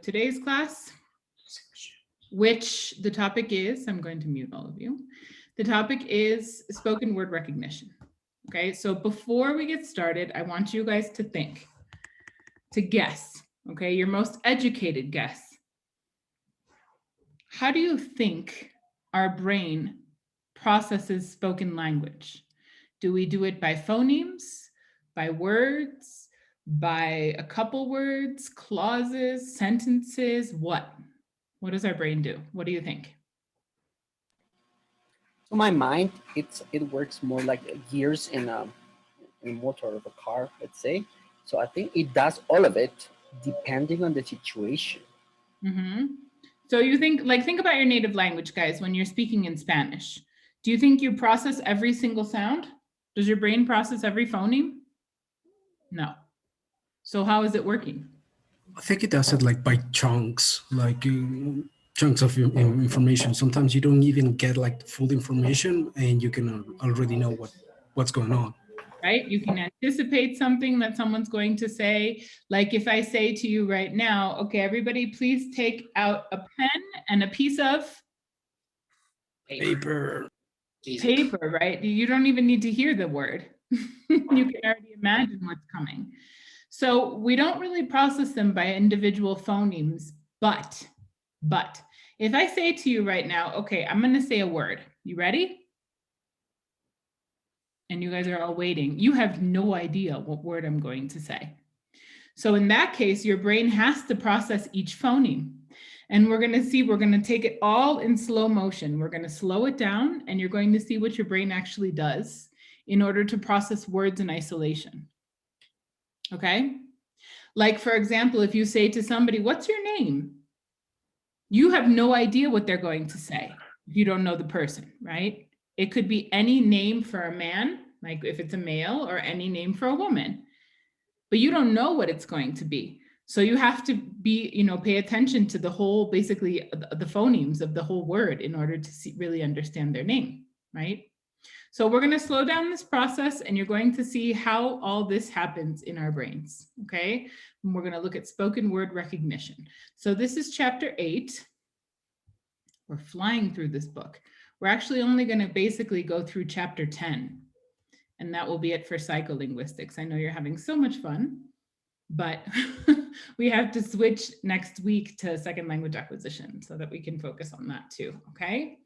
Today's class, which the topic is, I'm going to mute all of you. The topic is spoken word recognition. Okay, so before we get started, I want you guys to think, to guess, okay, your most educated guess. How do you think our brain processes spoken language? Do we do it by phonemes, by words, by a couple words, clauses, sentences? What does our brain do? What do you think? To my mind, it works more like gears in a motor of a car, let's say. So I think it does all of it depending on the situation. Mm-hmm. So you think about your native language, guys, when you're speaking in Spanish. Do you think you process every single sound? Does your brain process every phoneme? No. So how is it working? I think it does it like by chunks, like chunks of information. Sometimes you don't even get like the full information, and you can already know what's going on. Right? You can anticipate something that someone's going to say. Like if I say to you right now, okay, everybody, please take out a pen and a piece of Paper. Paper, right? You don't even need to hear the word. You can already imagine what's coming. So we don't really process them by individual phonemes, but if I say to you right now, okay, I'm going to say a word. You ready? And you guys are all waiting. You have no idea what word I'm going to say. So in that case, your brain has to process each phoneme. And we're going to take it all in slow motion. We're going to slow it down, and you're going to see what your brain actually does in order to process words in isolation. Okay? Like, for example, if you say to somebody, what's your name? You have no idea what they're going to say if you don't know the person, right? It could be any name for a man, like if it's a male, or any name for a woman, but you don't know what it's going to be. So you have to pay attention to the whole, basically the phonemes of the whole word in order to really understand their name, right? So we're going to slow down this process, and you're going to see how all this happens in our brains, okay? And we're going to look at spoken word recognition. So this is chapter 8. We're flying through this book. We're actually only going to basically go through chapter 10, and that will be it for psycholinguistics. I know you're having so much fun, but we have to switch next week to second language acquisition so that we can focus on that too, okay?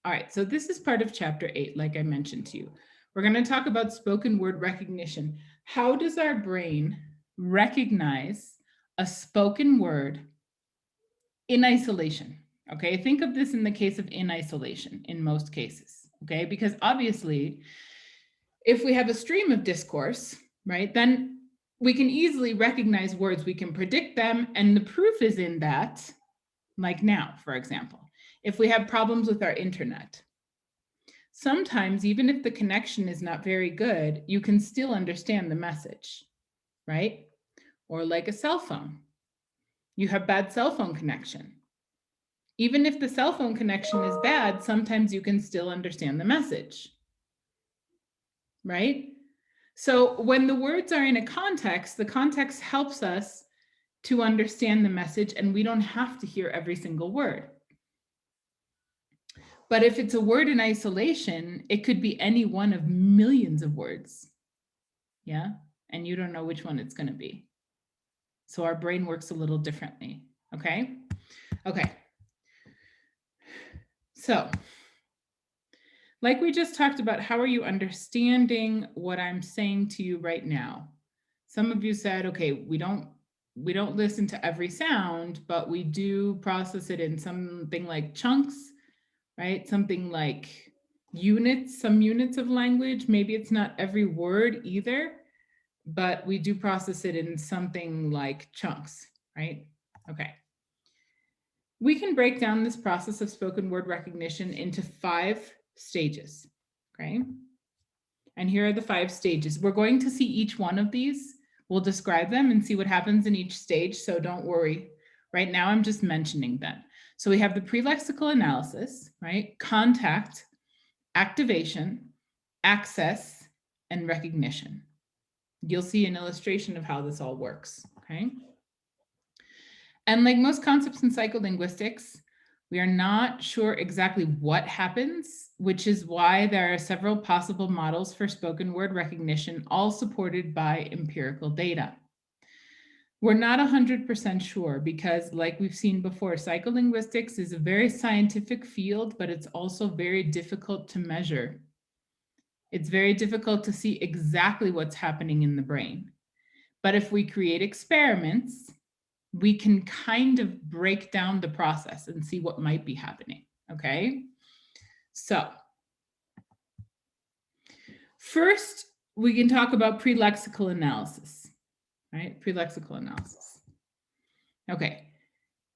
All right, so this is part of chapter 8, like I mentioned to you. We're going to talk about spoken word recognition. How does our brain recognize a spoken word in isolation? Okay, think of this in the case of in isolation in most cases, okay? Because obviously, if we have a stream of discourse, right, then we can easily recognize words, we can predict them, and the proof is in that, like now, for example. If we have problems with our internet, sometimes even if the connection is not very good, you can still understand the message, right? Or like a cell phone. You have bad cell phone connection. Even if the cell phone connection is bad, sometimes you can still understand the message, right? So when the words are in a context, the context helps us to understand the message, and we don't have to hear every single word. But if it's a word in isolation, it could be any one of millions of words. Yeah. And you don't know which one it's going to be. So our brain works a little differently. Okay. Okay. So, like we just talked about, how are you understanding what I'm saying to you right now? Some of you said, okay, we don't listen to every sound, but we do process it in something like chunks, right? Something like units, some units of language. Maybe it's not every word either, but we do process it in something like chunks, right? Okay. We can break down this process of spoken word recognition into 5 stages, okay? And here are the 5 stages. We're going to see each one of these. We'll describe them and see what happens in each stage, so don't worry. Right now, I'm just mentioning them. So we have the pre-lexical analysis, right? Contact, activation, access, and recognition. You'll see an illustration of how this all works, okay? And like most concepts in psycholinguistics, we are not sure exactly what happens, which is why there are several possible models for spoken word recognition, all supported by empirical data. We're not 100% sure because, like we've seen before, psycholinguistics is a very scientific field, but it's also very difficult to measure. It's very difficult to see exactly what's happening in the brain. But if we create experiments, we can kind of break down the process and see what might be happening, okay? So first, we can talk about pre-lexical analysis, right? Pre-lexical analysis. Okay,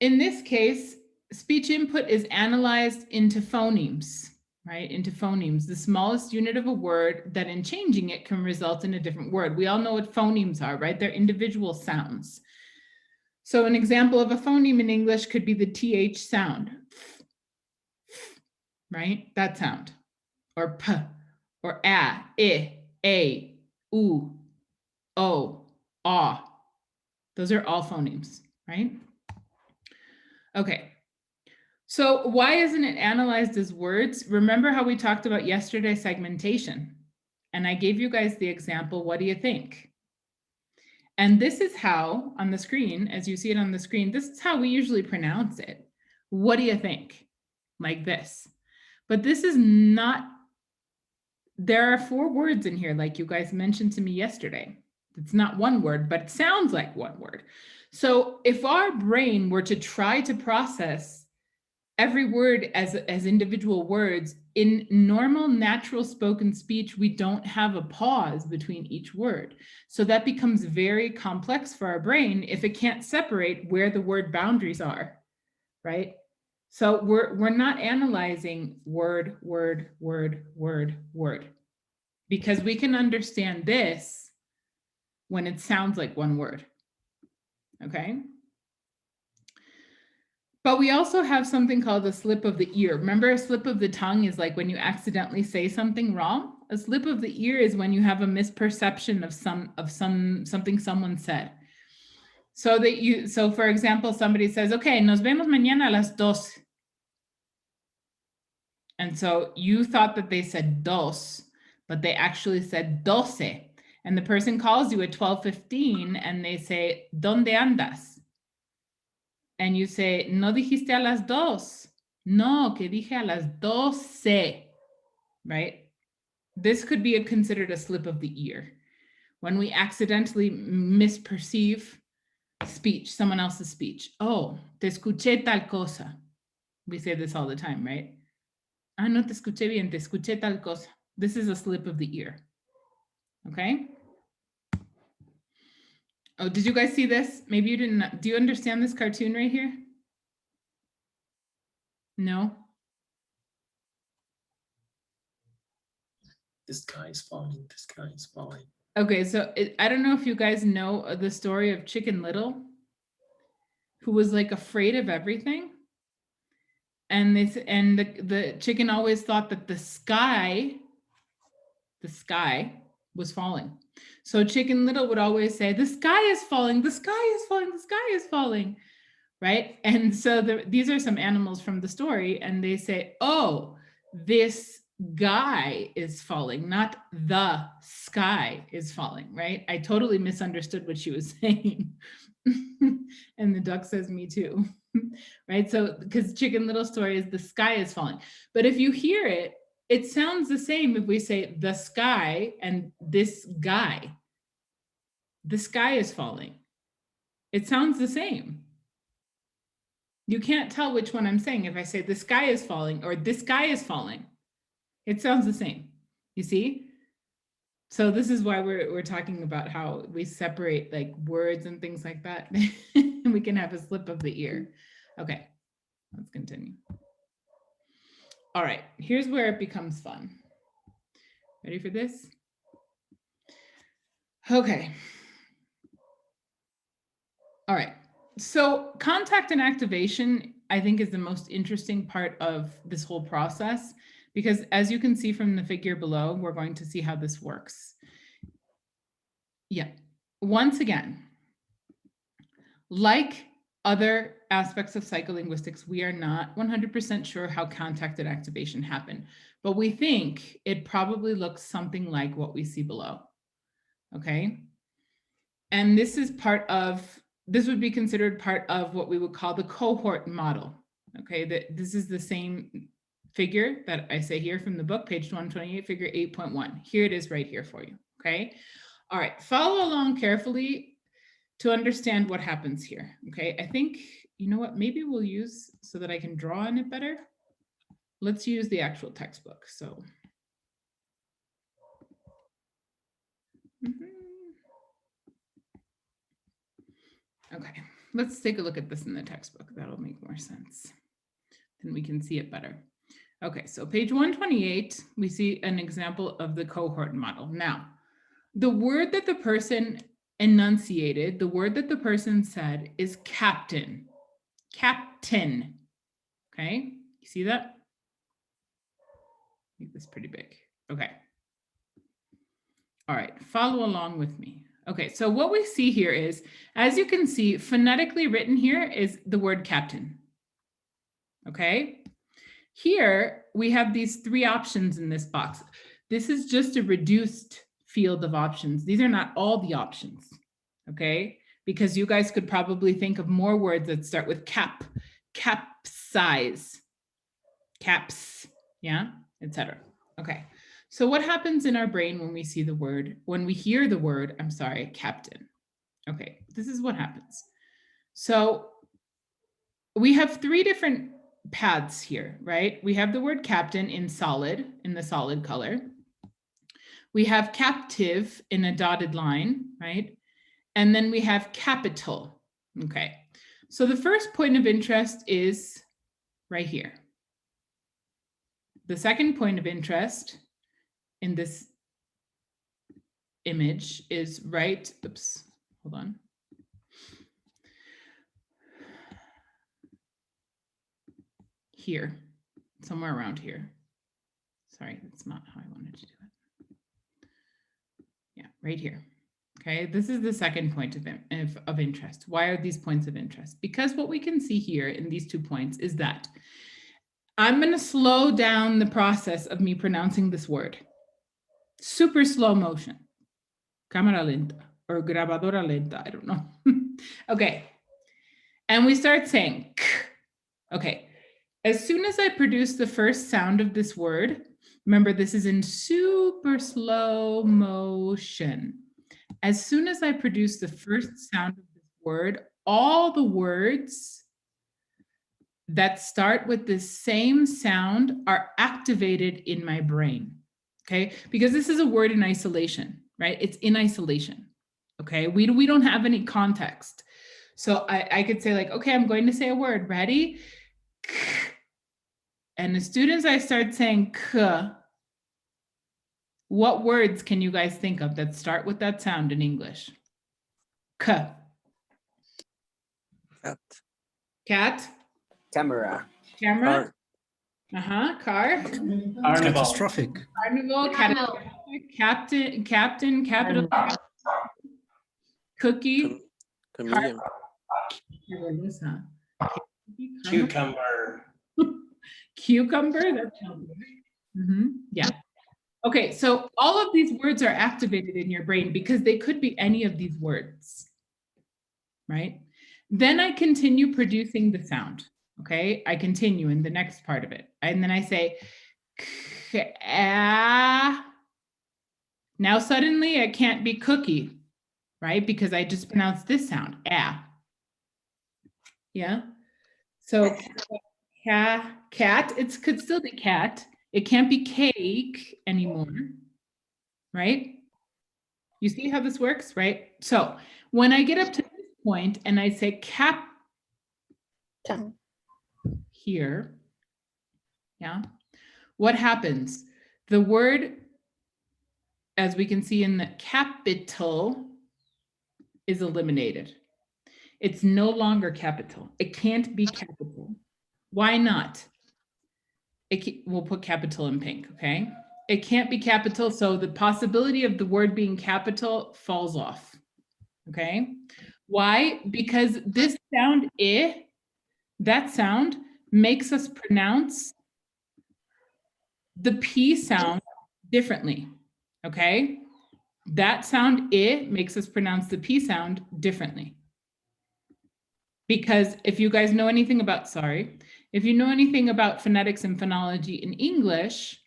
in this case, speech input is analyzed into phonemes, right? Into phonemes, the smallest unit of a word that in changing it can result in a different word. We all know what phonemes are, right? They're individual sounds. So an example of a phoneme in English could be the TH sound, right? That sound, or P, or A, U, O, A. Those are all phonemes, right? Okay. So why isn't it analyzed as words? Remember how we talked about yesterday segmentation? And I gave you guys the example, what do you think? And this is how, on the screen, as you see it on the screen, this is how we usually pronounce it. What do you think? Like this. But this is not, there are 4 words in here, like you guys mentioned to me yesterday. It's not one word, but it sounds like one word. So if our brain were to try to process every word as individual words, in normal, natural spoken speech, we don't have a pause between each word. So that becomes very complex for our brain if it can't separate where the word boundaries are, right? So we're not analyzing word, word, word, word, word, because we can understand this when it sounds like one word, okay? But we also have something called a slip of the ear. Remember, a slip of the tongue is like when you accidentally say something wrong. A slip of the ear is when you have a misperception of something someone said. So for example, somebody says, okay, nos vemos mañana a las 2. And so you thought that they said dos, but they actually said 12. And the person calls you at 12:15 and they say, ¿Dónde andas? And you say, no dijiste a las 2. No, que dije a las 12, right? This could be considered a slip of the ear. When we accidentally misperceive speech, someone else's speech. Oh, te escuché tal cosa. We say this all the time, right? Ah, no te escuché bien, te escuché tal cosa. This is a slip of the ear, okay? Oh, did you guys see this? Maybe you didn't. Do you understand this cartoon right here? No? The sky is falling, the sky is falling. Okay, so I don't know if you guys know the story of Chicken Little, who was like afraid of everything. And the chicken always thought that the sky was falling. So Chicken Little would always say, the sky is falling, the sky is falling, the sky is falling, right? And so these are some animals from the story, and they say, oh, this guy is falling, not the sky is falling, right? I totally misunderstood what she was saying. And the duck says, me too, right? So, because Chicken Little story is the sky is falling. But if you hear it, it sounds the same if we say the sky and this guy. The sky is falling. It sounds the same. You can't tell which one I'm saying if I say the sky is falling or this guy is falling. It sounds the same, you see? So this is why we're talking about how we separate like words and things like that. And we can have a slip of the ear. Okay, let's continue. All right, here's where it becomes fun. Ready for this? Okay. All right, so contact and activation, I think, is the most interesting part of this whole process, because as you can see from the figure below, we're going to see how this works. Yeah, once again, like other aspects of psycholinguistics, we are not 100% sure how contacted activation happened, but we think it probably looks something like what we see below. Okay. And this is this would be considered part of what we would call the cohort model. Okay, this is the same figure that I say here from the book, page 128, figure 8.1. Here it is right here for you. Okay. All right, follow along carefully to understand what happens here. Okay, I think, you know what, maybe we'll use, so that I can draw on it better, let's use the actual textbook. So. Okay, let's take a look at this in the textbook. That'll make more sense. Then we can see it better. Okay, so page 128, we see an example of the cohort model. Now, the word that the person enunciated, the word that the person said is captain. Captain. Okay, you see that? Make this pretty big. Okay. All right, follow along with me. Okay, so what we see here is, as you can see, phonetically written here is the word captain. Okay, here we have these three options in this box. This is just a reduced field of options. These are not all the options, okay? Because you guys could probably think of more words that start with cap, capsize, caps, yeah, etc. Okay. So what happens in our brain when we see the word, when we hear the word, I'm sorry, captain? Okay, this is what happens. So we have three different paths here, right? We have the word captain in solid, in the solid color. We have captive in a dotted line, right? And then we have capital. Okay, so the first point of interest is right here. The second point of interest in this image is right, oops, hold on. Here, somewhere around here. Sorry, that's not how I wanted to do it. Yeah, right here. Okay, this is the second point of interest. Why are these points of interest? Because what we can see here in these 2 points is that I'm going to slow down the process of me pronouncing this word. Super slow motion. Cámara lenta or grabadora lenta, I don't know. Okay. And we start saying k. Okay. As soon as I produce the first sound of this word, remember this is in super slow motion. As soon as I produce the first sound of this word, all the words that start with the same sound are activated in my brain, okay? Because this is a word in isolation, right? It's in isolation, okay? We don't have any context. So I could say like, okay, I'm going to say a word, ready? And as soon as I start saying k, what words can you guys think of that start with that sound in English? K. Cat. Cat. Camera. Camera. Car. Car. Catastrophic. Carnival. Captain. Capital. Cookie. Chameleon. Cucumber. Cucumber. That's yeah. Okay, so all of these words are activated in your brain because they could be any of these words, right? Then I continue producing the sound, okay? I continue in the next part of it. And then I say, now suddenly it can't be cookie, right? Because I just pronounced this sound, yeah? So cat, it could still be cat. It can't be cake anymore, right? You see how this works, right? So when I get up to this point and I say cap here, yeah, what happens? The word, as we can see in the capital, is eliminated. It's no longer capital. It can't be capital. Why not? We'll put capital in pink, okay? It can't be capital, so the possibility of the word being capital falls off, okay? Why? Because this sound I, that sound makes us pronounce the P sound differently, okay? That sound I makes us pronounce the P sound differently. Because if you guys know anything about, if you know anything about phonetics and phonology in English,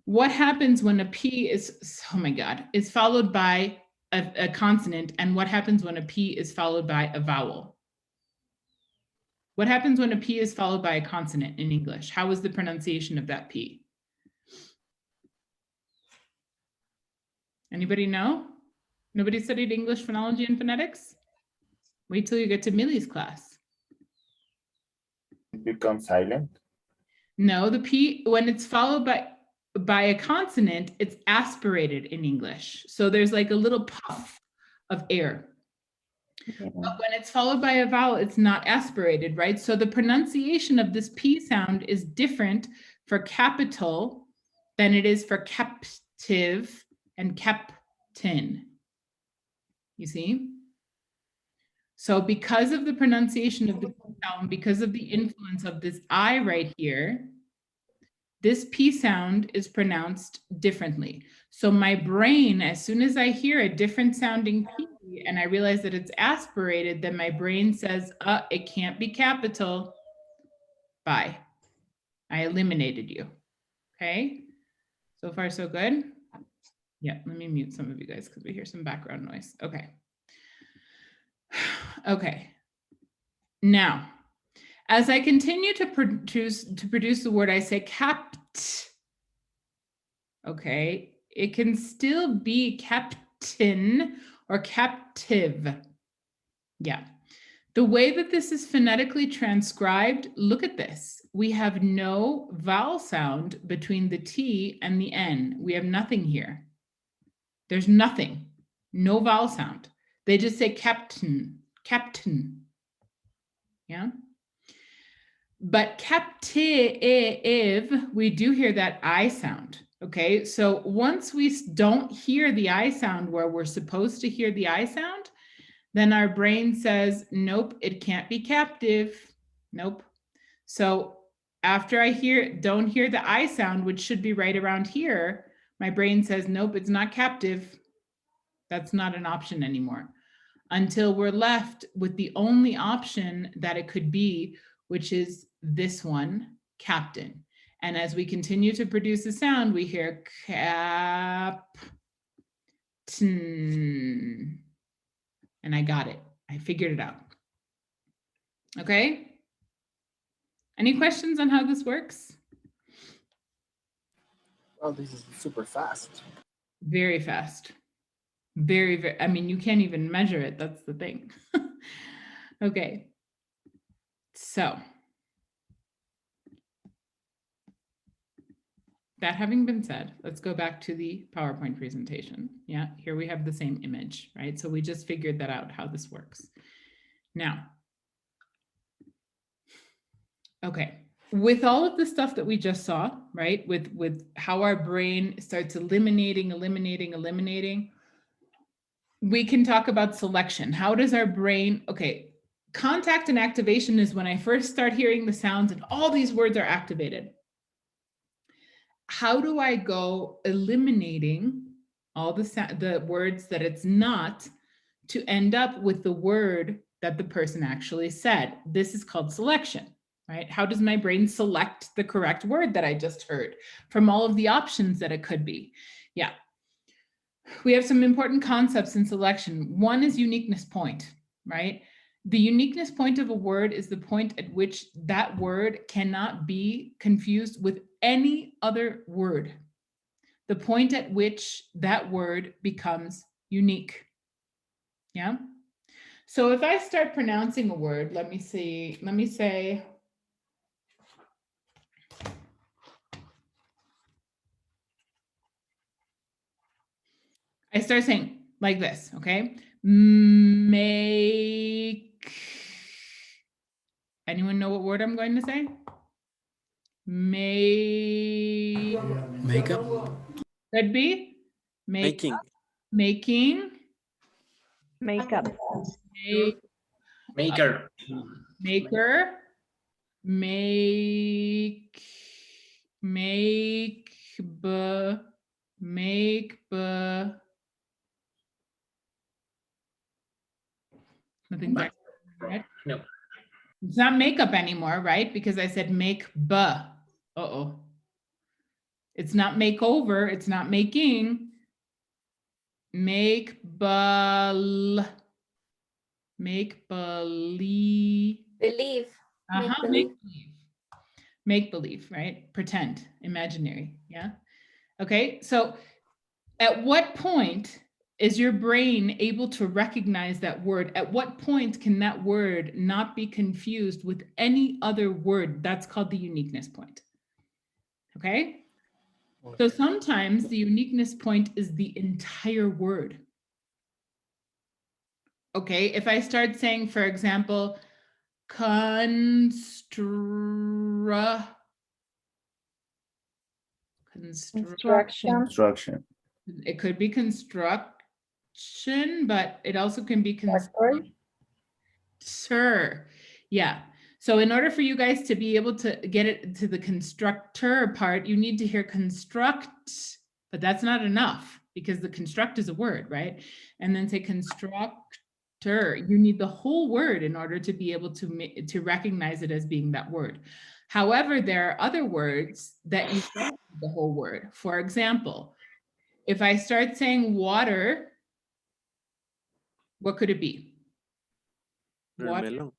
what happens when a P is, oh my God, is followed by a consonant, and what happens when a P is followed by a vowel? What happens when a P is followed by a consonant in English? How is the pronunciation of that P? Anybody know? Nobody studied English phonology and phonetics? Wait till you get to Millie's class. It becomes silent. No, the P, when it's followed by a consonant, it's aspirated in English. So there's like a little puff of air. Yeah. But when it's followed by a vowel, it's not aspirated, right? So the pronunciation of this P sound is different for capital than it is for captive and captain. You see? So because of the pronunciation of the P sound, because of the influence of this I right here, this P sound is pronounced differently. So my brain, as soon as I hear a different sounding P and I realize that it's aspirated, then my brain says, it can't be capital. Bye. I eliminated you. Okay. So far, so good. Yeah, let me mute some of you guys because we hear some background noise. Okay. Okay. Now, as I continue to produce the word, I say capt. Okay, it can still be captain or captive. Yeah. The way that this is phonetically transcribed, look at this. We have no vowel sound between the T and the N. We have nothing here. There's nothing, no vowel sound. They just say captain, captain. Yeah. But captive, we do hear that I sound. Okay, so once we don't hear the I sound where we're supposed to hear the I sound, then our brain says, nope, it can't be captive. Nope. So after I don't hear the I sound, which should be right around here, my brain says, nope, it's not captive. That's not an option anymore. Until we're left with the only option that it could be, which is this one, captain. And as we continue to produce the sound, we hear captain. And I got it. I figured it out. Okay. Any questions on how this works? Oh, this is super fast. Very fast. Very, very, I mean, you can't even measure it. That's the thing. Okay. So that having been said, let's go back to the PowerPoint presentation. Yeah, here we have the same image, right? So we just figured that out, how this works. Now, okay, with all of the stuff that we just saw, right? With how our brain starts eliminating, we can talk about selection. How does our brain, okay, contact and activation is when I first start hearing the sounds and all these words are activated. How do I go eliminating all the words that it's not to end up with the word that the person actually said? This is called selection, right? How does my brain select the correct word that I just heard from all of the options that it could be? Yeah. We have some important concepts in selection. One is uniqueness point, right? The uniqueness point of a word is the point at which that word cannot be confused with any other word. The point at which that word becomes unique. Yeah. So if I start pronouncing a word, let me say, I start saying like this, okay? Make. Anyone know what word I'm going to say? Makeup. Could be. Making. Making. Makeup. Make, Maker. maker, make, nothing back. Right? No. It's not makeup anymore, right? Because I said make Uh-oh. It's not makeover. It's not making. Make believe. Believe. Uh-huh. Make believe. Make believe, right? Pretend, imaginary. Yeah. Okay. So at what point is your brain able to recognize that word? At what point can that word not be confused with any other word? That's called the uniqueness point. Okay. So sometimes the uniqueness point is the entire word. Okay. If I start saying, for example, Construction. Construction. it could be construction, but it also can be Factory. constructor. Yeah. So in order for you guys to be able to get it to the constructor part, you need to hear construct, but that's not enough because the construct is a word, right? And then say constructor. You need the whole word in order to be able to recognize it as being that word. However, there are other words that you don't need the whole word. For example, if I start saying water, what could it be? Water. Watermelon.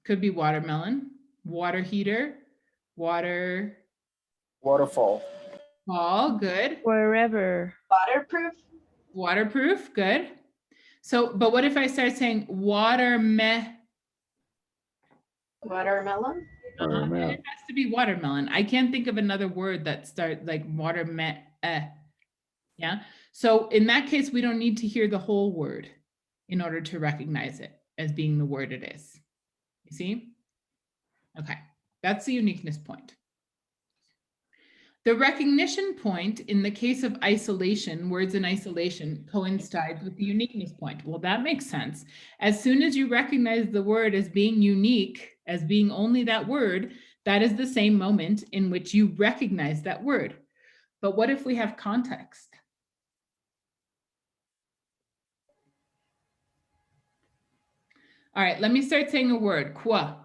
Could be watermelon, water heater, waterfall, good. Wherever. Waterproof. Waterproof, good. So, but what if I start saying Watermelon. Watermelon. It has to be watermelon. I can't think of another word that starts like yeah. So in that case, we don't need to hear the whole word in order to recognize it as being the word it is. You see? Okay, that's the uniqueness point. The recognition point in the case of isolation, words in isolation, coincides with the uniqueness point. Well, that makes sense. As soon as you recognize the word as being unique, as being only that word, that is the same moment in which you recognize that word. But what if we have context? All right, let me start saying a word, quoi.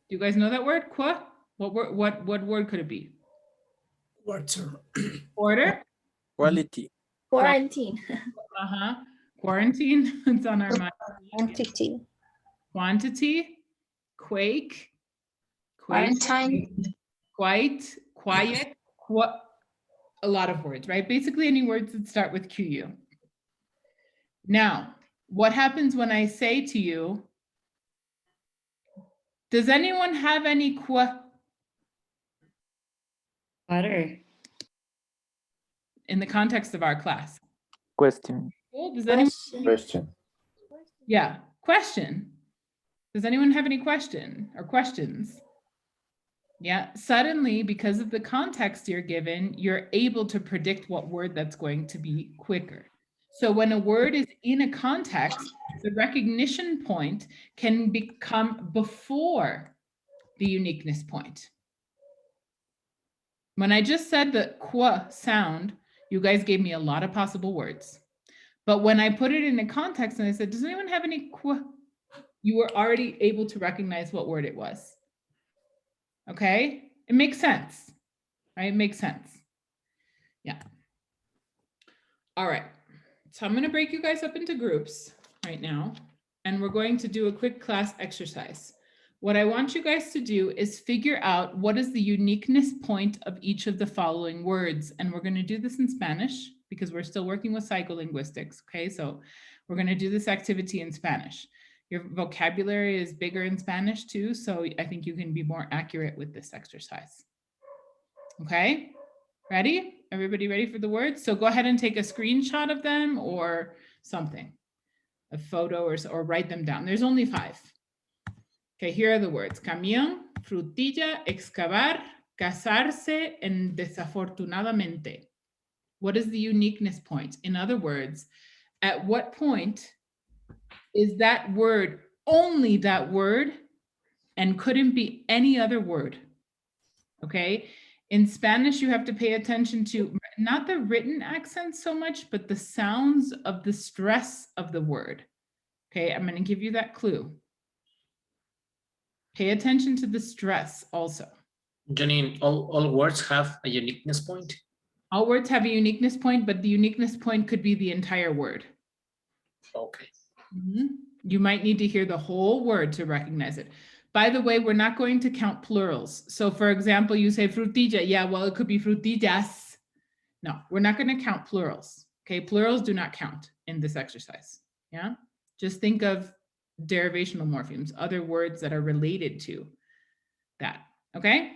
Do you guys know that word, quoi? What word could it be? Quarter. Order? Quality. Quarantine. Quarantine, it's on our mind. Quantity. Quantity, quake, Quarantine. quiet, a lot of words, right? Basically any words that start with QU. Now, what happens when I say to you, does anyone have any Water. in the context of our class? Question. Well, does anyone? Question. Yeah, question. Does anyone have any question or questions? Yeah, suddenly, because of the context you're given, you're able to predict what word that's going to be quicker. So when a word is in a context, the recognition point can become before the uniqueness point. When I just said the qua sound, you guys gave me a lot of possible words. But when I put it in a context and I said, does anyone have any qua? You were already able to recognize what word it was. Okay, it makes sense, right? It makes sense. Yeah. All right, so I'm gonna break you guys up into groups right now, and we're going to do a quick class exercise. What I want you guys to do is figure out what is the uniqueness point of each of the following words. And we're gonna do this in Spanish because we're still working with psycholinguistics, okay? So we're gonna do this activity in Spanish. Your vocabulary is bigger in Spanish too, so I think you can be more accurate with this exercise. Okay, ready? Everybody ready for the words? So go ahead and take a screenshot of them or something, a photo or write them down. There's only 5. Okay, here are the words: camión, frutilla, excavar, casarse, and desafortunadamente. What is the uniqueness point? In other words, at what point is that word only that word and couldn't be any other word? Okay. In Spanish, you have to pay attention to not the written accents so much, but the sounds of the stress of the word. Okay, I'm going to give you that clue. Pay attention to the stress also. Janine, all words have a uniqueness point? All words have a uniqueness point, but the uniqueness point could be the entire word. Okay. You might need to hear the whole word to recognize it. By the way, we're not going to count plurals. So for example, you say frutilla. Yeah, well, it could be frutillas. No, we're not going to count plurals. Okay, plurals do not count in this exercise. Yeah, just think of derivational morphemes, other words that are related to that. Okay,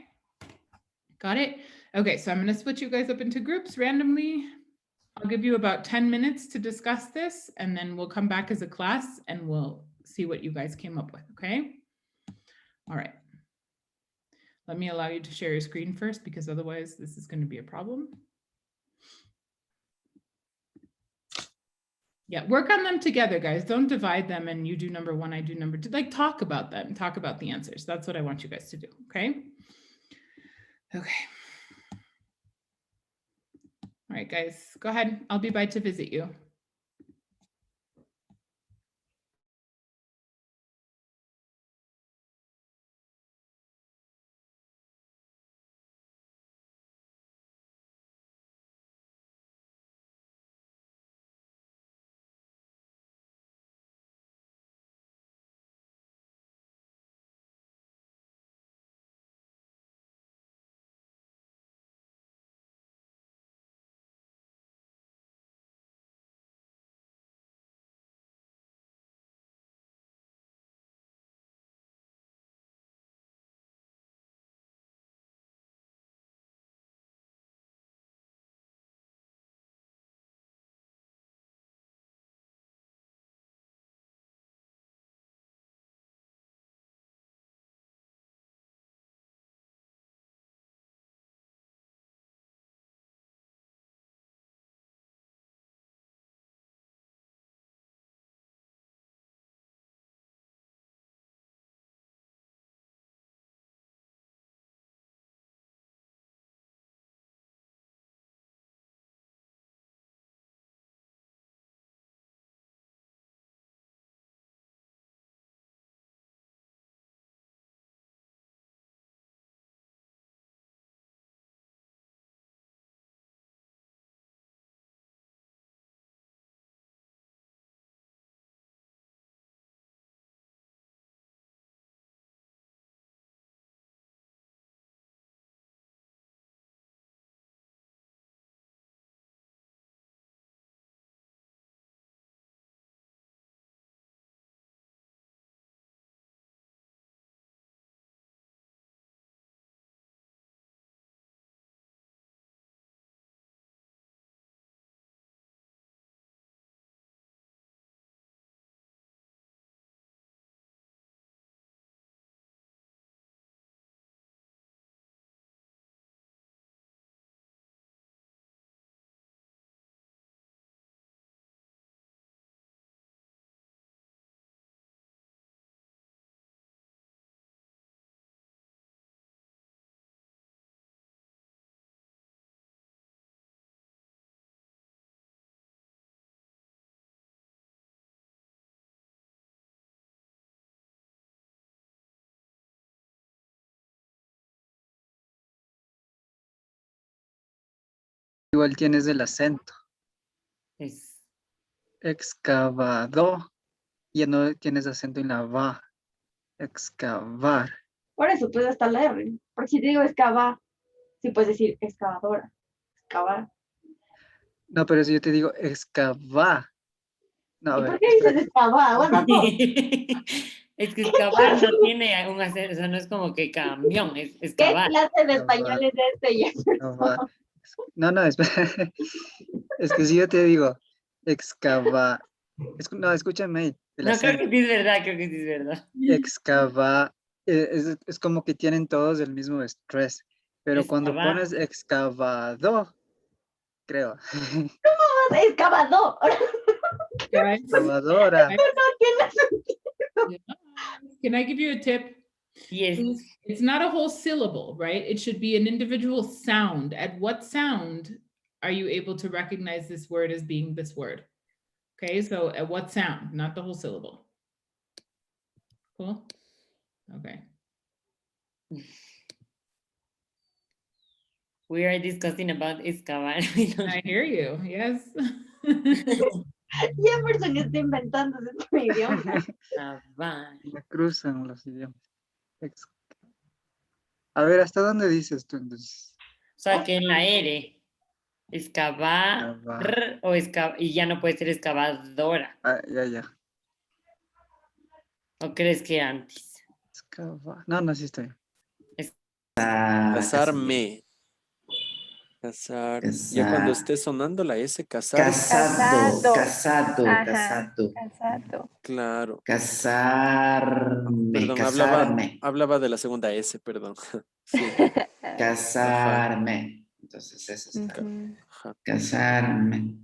got it? Okay, so I'm going to split you guys up into groups randomly. I'll give you about 10 minutes to discuss this, and then we'll come back as a class and we'll see what you guys came up with, okay? All right. Let me allow you to share your screen first, because otherwise this is going to be a problem. Yeah, work on them together, guys. Don't divide them and you do number one, I do number two. Like, talk about them, talk about the answers. That's what I want you guys to do, okay? Okay. All right, guys, go ahead. I'll be by to visit you. Igual tienes el acento. Es, Excavado. Ya no tienes acento en la va. Excavar. Por eso, pues hasta la R. Porque si te digo excavar, sí puedes decir excavadora. Excavar. No, pero si yo te digo excavar. No, a ¿Y ver, por qué dices excavar? Bueno, es que excavar no tiene un acento, o sea, no es como que camión, es ¿qué excavar. clase de español es este? Y eso? excavar. No, espera. Es que si yo te digo excavar. No, escúchame. El No, creo acento. que sí es verdad, creo que sí es verdad. Excavar. Es como que tienen todos el mismo estrés. Pero cuando Excavar. pones excavado, creo. Excavador. Guys, Excavadora. No tiene sentido. can I give you a tip? Yes. It's not a whole syllable, right? It should be an individual sound. At what sound are you able to recognize this word as being this word? Okay, so at what sound, not the whole syllable. Cool? Okay. We are discussing about excavar. We don't- I hear you, yes. Jefferson está inventando ese idioma. Excavar. Me cruzan los idiomas. Ex- A ver, ¿hasta dónde dices tú entonces? O sea, que en la R. Excavar Excavar. o excavar. Y ya no puede ser excavadora. Ah, ya. ¿O crees que antes? Excavar. No, sí está bien. Casarme. Casar. Ya cuando esté sonando la S, casar. Casado. Casado. Ajá. Casado. Casado. Claro. Casarme. Perdón, Casarme. hablaba de la segunda S, perdón. Sí. Casarme. Entonces eso está. Ujú. Ajá. Casarme.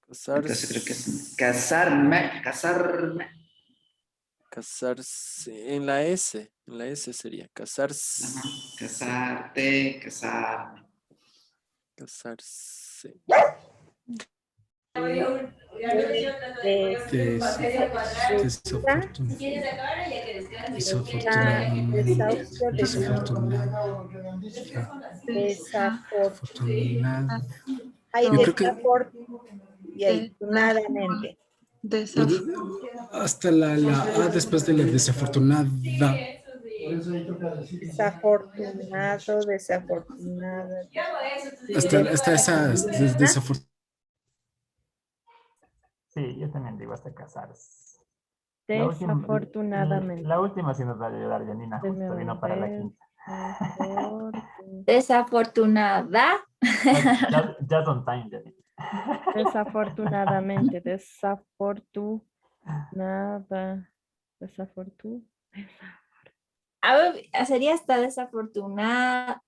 Entonces creo que es casarme. Casarse. En la S sería. Casarse. Ajá. Casarte. Casarme. Casarse. Hay Yo creo que desafortunadamente. hasta la A después de la desafortunada. Desafortunado, desafortunada. Hasta esa desafortunada. Sí, yo también digo hasta casarse. Desafortunadamente. La última sí nos va a ayudar, Janina. Justo vino para la quinta. Desafortunada. Just on time, Janina. Desafortunadamente, A ver, sería hasta desafortunada.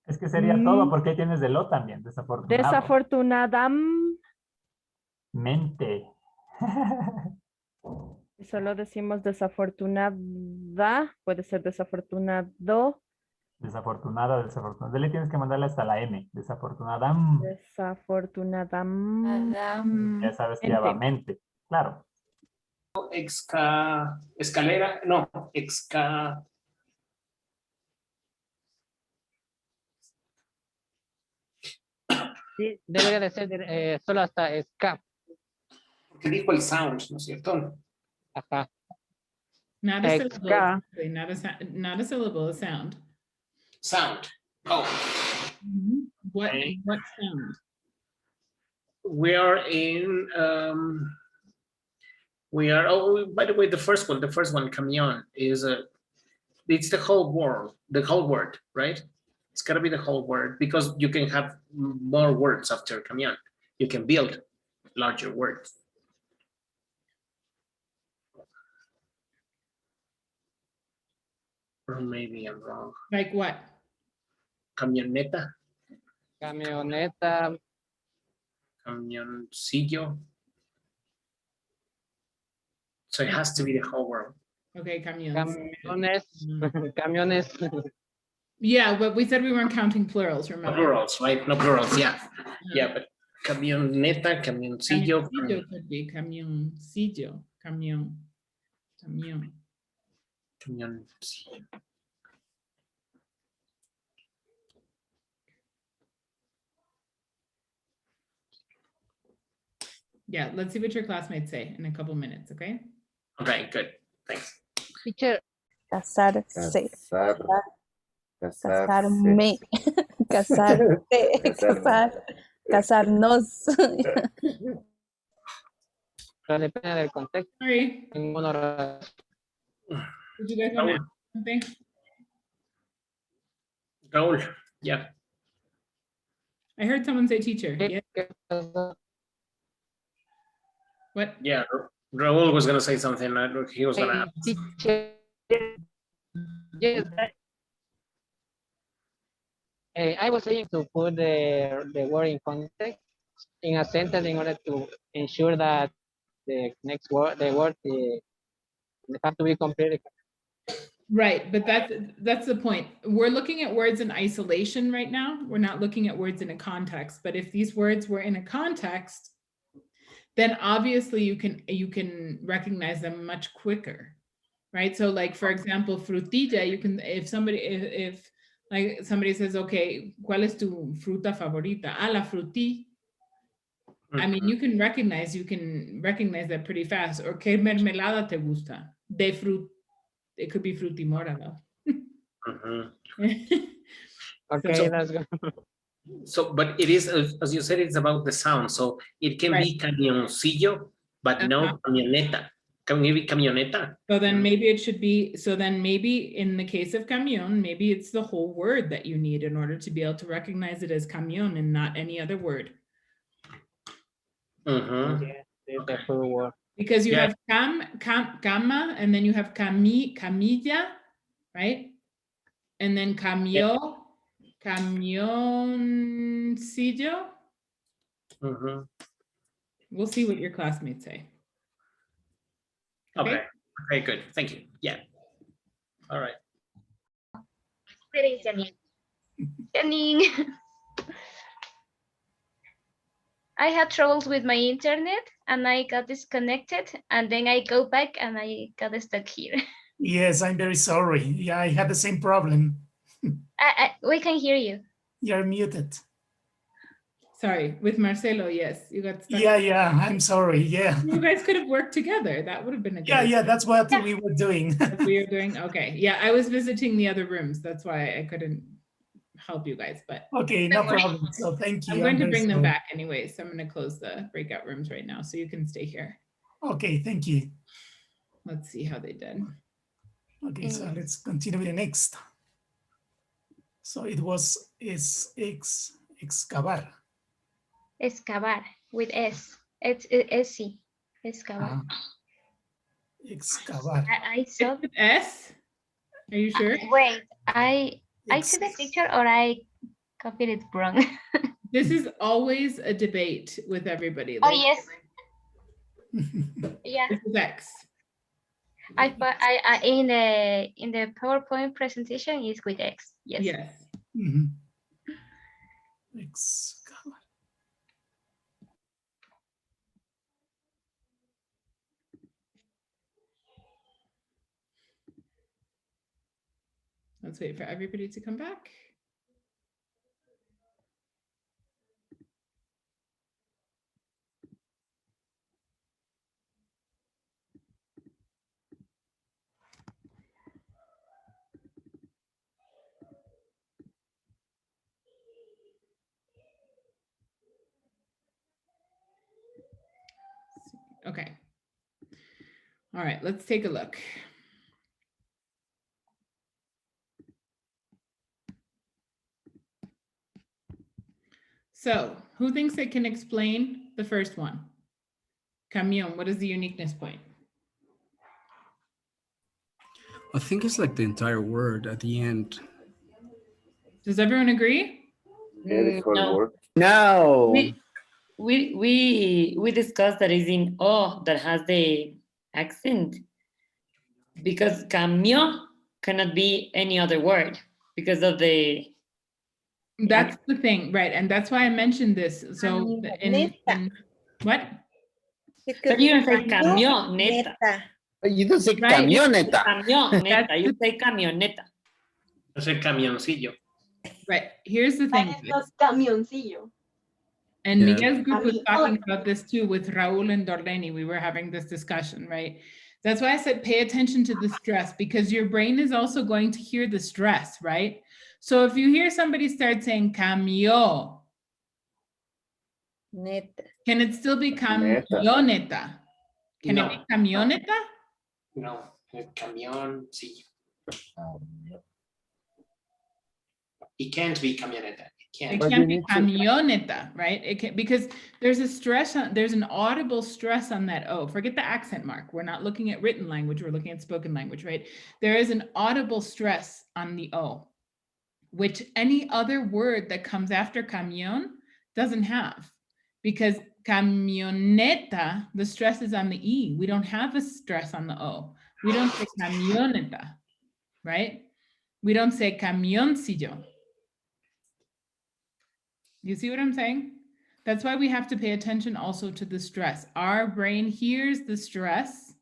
Es que sería todo, porque ahí tienes de lo también, desafortunado. Desafortunadamente. Si solo decimos desafortunada, puede ser desafortunado. Desafortunada. De le tienes que mandarle hasta la M. Desafortunada. Ya sabes que ya va mente. Claro. Escalera, no, Sí, debería de ser solo hasta ska. porque dijo el sound, ¿no es cierto? Ajá. Not a syllable, not a syllable, a sound. Sound. Oh. What Okay. what sound? We are oh, by the way, the first one, camión, is it's the whole word, right? It's gotta be the whole word, because you can have more words after camión. You can build larger words. Or maybe I'm wrong. Like what? Camioneta, Camioneta. camioncillo. So it has to be the whole word. Okay, camiones. Camiones. Yeah, but we said we weren't counting plurals, No remember? plurals, right? No plurals, yeah. Yeah, but camioneta, camioncillo. Camioncillo could be camioncillo, camión. Camioncillo. Yeah, let's see what your classmates say in a couple minutes, okay? Okay, good. Thanks. Teacher. Casarse. Casarme. Casarte. Casarnos. Pero depende del contexto. Sorry. Ninguno. Did you guys want to ask something? Raúl, yeah. I heard someone say teacher. Yeah. What? Yeah, Raúl was going to say something. He was going to ask. Yes. I was saying to put the word in context in a sentence in order to ensure that the next word, the word, have to be completed. Right, but that's the point. We're looking at words in isolation right now. We're not looking at words in a context. But if these words were in a context, then obviously you can recognize them much quicker, right? So like, for example, frutilla, you can, if like somebody says, okay, ¿cuál es tu fruta favorita? Ah, la frutí. I mean, you can recognize that pretty fast. Or ¿qué mermelada te gusta? De frut. It could be frutimora though. Okay, that's good. So, but it is, as you said, it's about the sound. So it can be camioncillo, but no camioneta. Can it be camioneta? So then maybe it should be, so then maybe in the case of camión, maybe it's the whole word that you need in order to be able to recognize it as camión and not any other word. Yeah, the full word. Because you have cama, and then you have camilla, right? And then camioncillo. We'll see what your classmates say. Okay. Okay, good. Thank you. Yeah. All right. I had troubles with my internet and I got disconnected and then I go back and I got stuck here. Yes, I'm very sorry. Yeah, I had the same problem. We can hear you. You're muted. Sorry, with Marcelo, yes, you got stuck. Yeah, I'm sorry. Yeah. You guys could have worked together. That would have been a good Yeah, that's what we were doing. we were doing. Okay. Yeah, I was visiting the other rooms. That's why I couldn't help you guys, but okay, no problem. So thank you. I'm going to bring them back anyway. So I'm going to close the breakout rooms right now so you can stay here. Okay, thank you. Let's see how they did. Okay, so let's continue with the next. So it was excavar. Excavar with S. It's S-C. Excavar. Excavar. I saw with S. Are you sure? Wait, I took the picture or I copied it wrong. This is always a debate with everybody. Oh yes. Yeah. This is X. I in the PowerPoint presentation is with X. Yes. Yes. Excavar. Let's wait for everybody to come back. Okay. All right, let's take a look. So who thinks they can explain the first one? Camión, what is the uniqueness point? I think it's like the entire word at the end. Does everyone agree? No. No. We discussed that is in O that has the accent because camión cannot be any other word because of the. That's the thing, right? And that's why I mentioned this. So in what? But you don't say camioneta. You don't say camioneta. Camioneta. You say camioneta. I say camioncillo. Right. Here's the thing. Camioncillo. And Miguel's group was talking about this too with Raul and Dorleni. We were having this discussion, right? That's why I said pay attention to the stress because your brain is also going to hear the stress, right? So if you hear somebody start saying camión, can it still be camioneta? Can it be camioneta? No, camioncillo. It can't be camioneta. It can't be camioneta, right? It can because there's a stress on, there's an audible stress on that O. Forget the accent mark. We're not looking at written language, we're looking at spoken language, right? There is an audible stress on the O. which any other word that comes after camión doesn't have, because camioneta, the stress is on the E. We don't have a stress on the O. We don't say camioneta, right? We don't say camioncillo. You see what I'm saying? That's why we have to pay attention also to the stress. Our brain hears the stress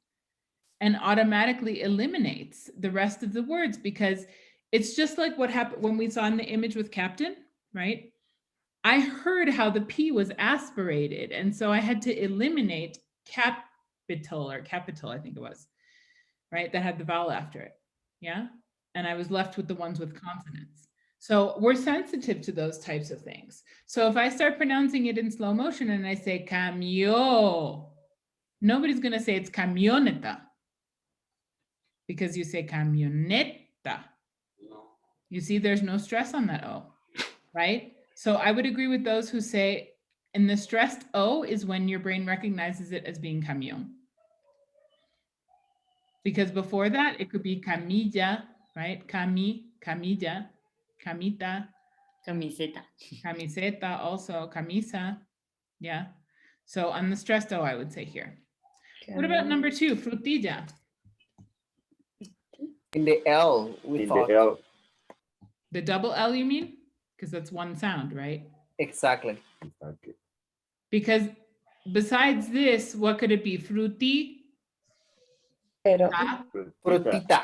and automatically eliminates the rest of the words, because it's just like what happened when we saw in the image with Captain, right? I heard how the P was aspirated, and so I had to eliminate capital, I think it was, right? That had the vowel after it, yeah? And I was left with the ones with consonants. So we're sensitive to those types of things. So if I start pronouncing it in slow motion and I say camión, nobody's gonna say it's camioneta, because you say camioneta. You see, there's no stress on that O, right? So I would agree with those who say, and the stressed O is when your brain recognizes it as being camión. Because before that, it could be camilla, right? Camilla, camita. Camiseta. Camiseta, also camisa, yeah. So on the stressed O, I would say here. What about number 2, frutilla? In the L, we thought. The L. The double L, you mean? Because that's one sound, right? Exactly. Because besides this, what could it be? Fruti? Frutita.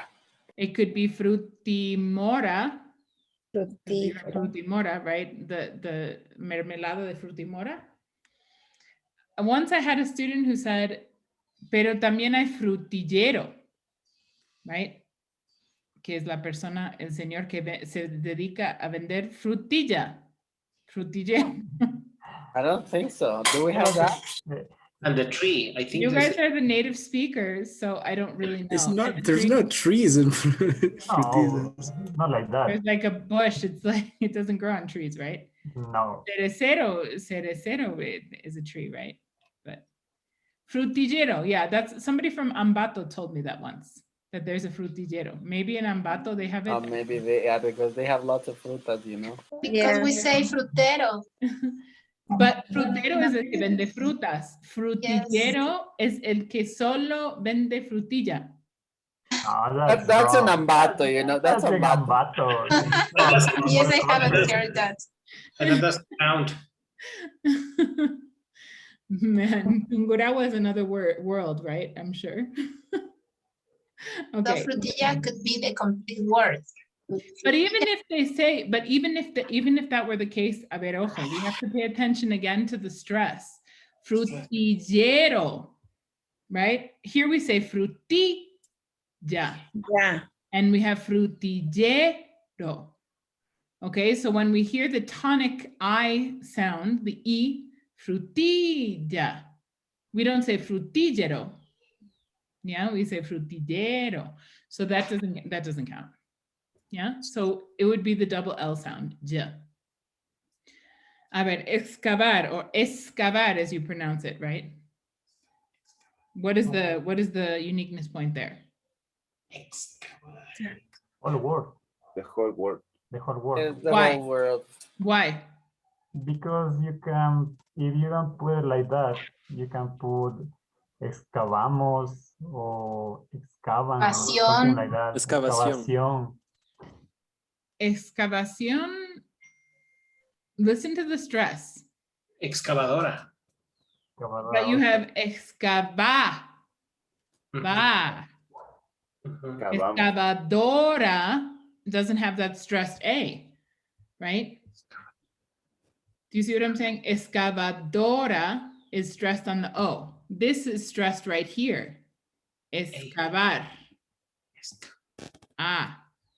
It could be frutimora. Frutífero. Frutimora, right? The mermelada de frutimora. And once I had a student who said, pero también hay frutillero, right? Que es la persona, el señor que se dedica a vender frutilla. Frutillero. I don't think so. Do we have that? And the tree, I think. You guys are the native speakers, so I don't really know. It's not. There's no trees in frutizas. Not like that. There's like a bush. It's like it doesn't grow on trees, right? No. Cerecero is a tree, right? But frutillero, yeah, that's somebody from Ambato told me that once, that there's a frutillero. Maybe in Ambato they have it. Maybe they, yeah, because they have lots of frutas, you know. Because we say frutero. But frutero is el que vende frutas. Frutillero es el que solo vende frutilla. That's an Ambato, you know. That's Ambato. Yes, I haven't heard that. And that doesn't count. Man, Tungurahua is another world, right? I'm sure. Okay. The frutilla could be the complete word. But even if they say, even if that were the case, a ver, ojo, we have to pay attention again to the stress. Frutillero, right? Here we say frutilla. Yeah. And we have frutillero. Okay, so when we hear the tonic I sound, the E, frutilla. We don't say frutillero. Yeah, we say frutillero. So that doesn't count. Yeah, so it would be the double L sound, ja. A ver, excavar or excavar as you pronounce it, right? What is the uniqueness point there? Whole word. The whole word. The whole word. The Why? whole world. Why? Because you can, if you don't put it like that, you can put excavamos or excavan, or something like that. Excavación. Excavación. Listen to the stress. Excavadora. But you have excava. Va. Excavadora doesn't have that stressed A, right? Do you see what I'm saying? Excavadora is stressed on the O. This is stressed right here. Excavar.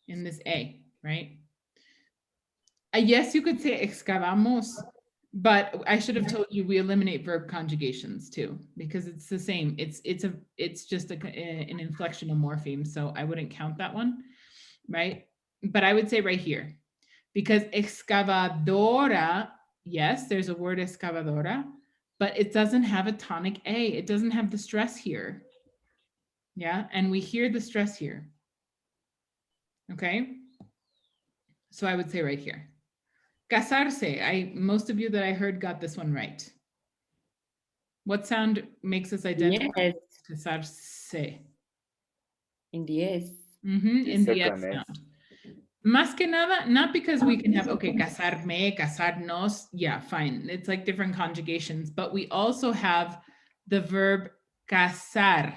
In this A, right? Yes, you could say excavamos, but I should have told you we eliminate verb conjugations too, because it's the same. It's just an inflectional morpheme, so I wouldn't count that one, right? But I would say right here, because excavadora, yes, there's a word excavadora, but it doesn't have a tonic A. It doesn't have the stress here. Yeah, and we hear the stress here. Okay, So I would say right here. Casarse. Most of you that I heard got this one right. What sound makes us identify Yes, casarse? in the S. In the S second S. sound. Más que nada, not because we can have, okay, casarme, casarnos, yeah, fine. It's like different conjugations, but we also have the verb casar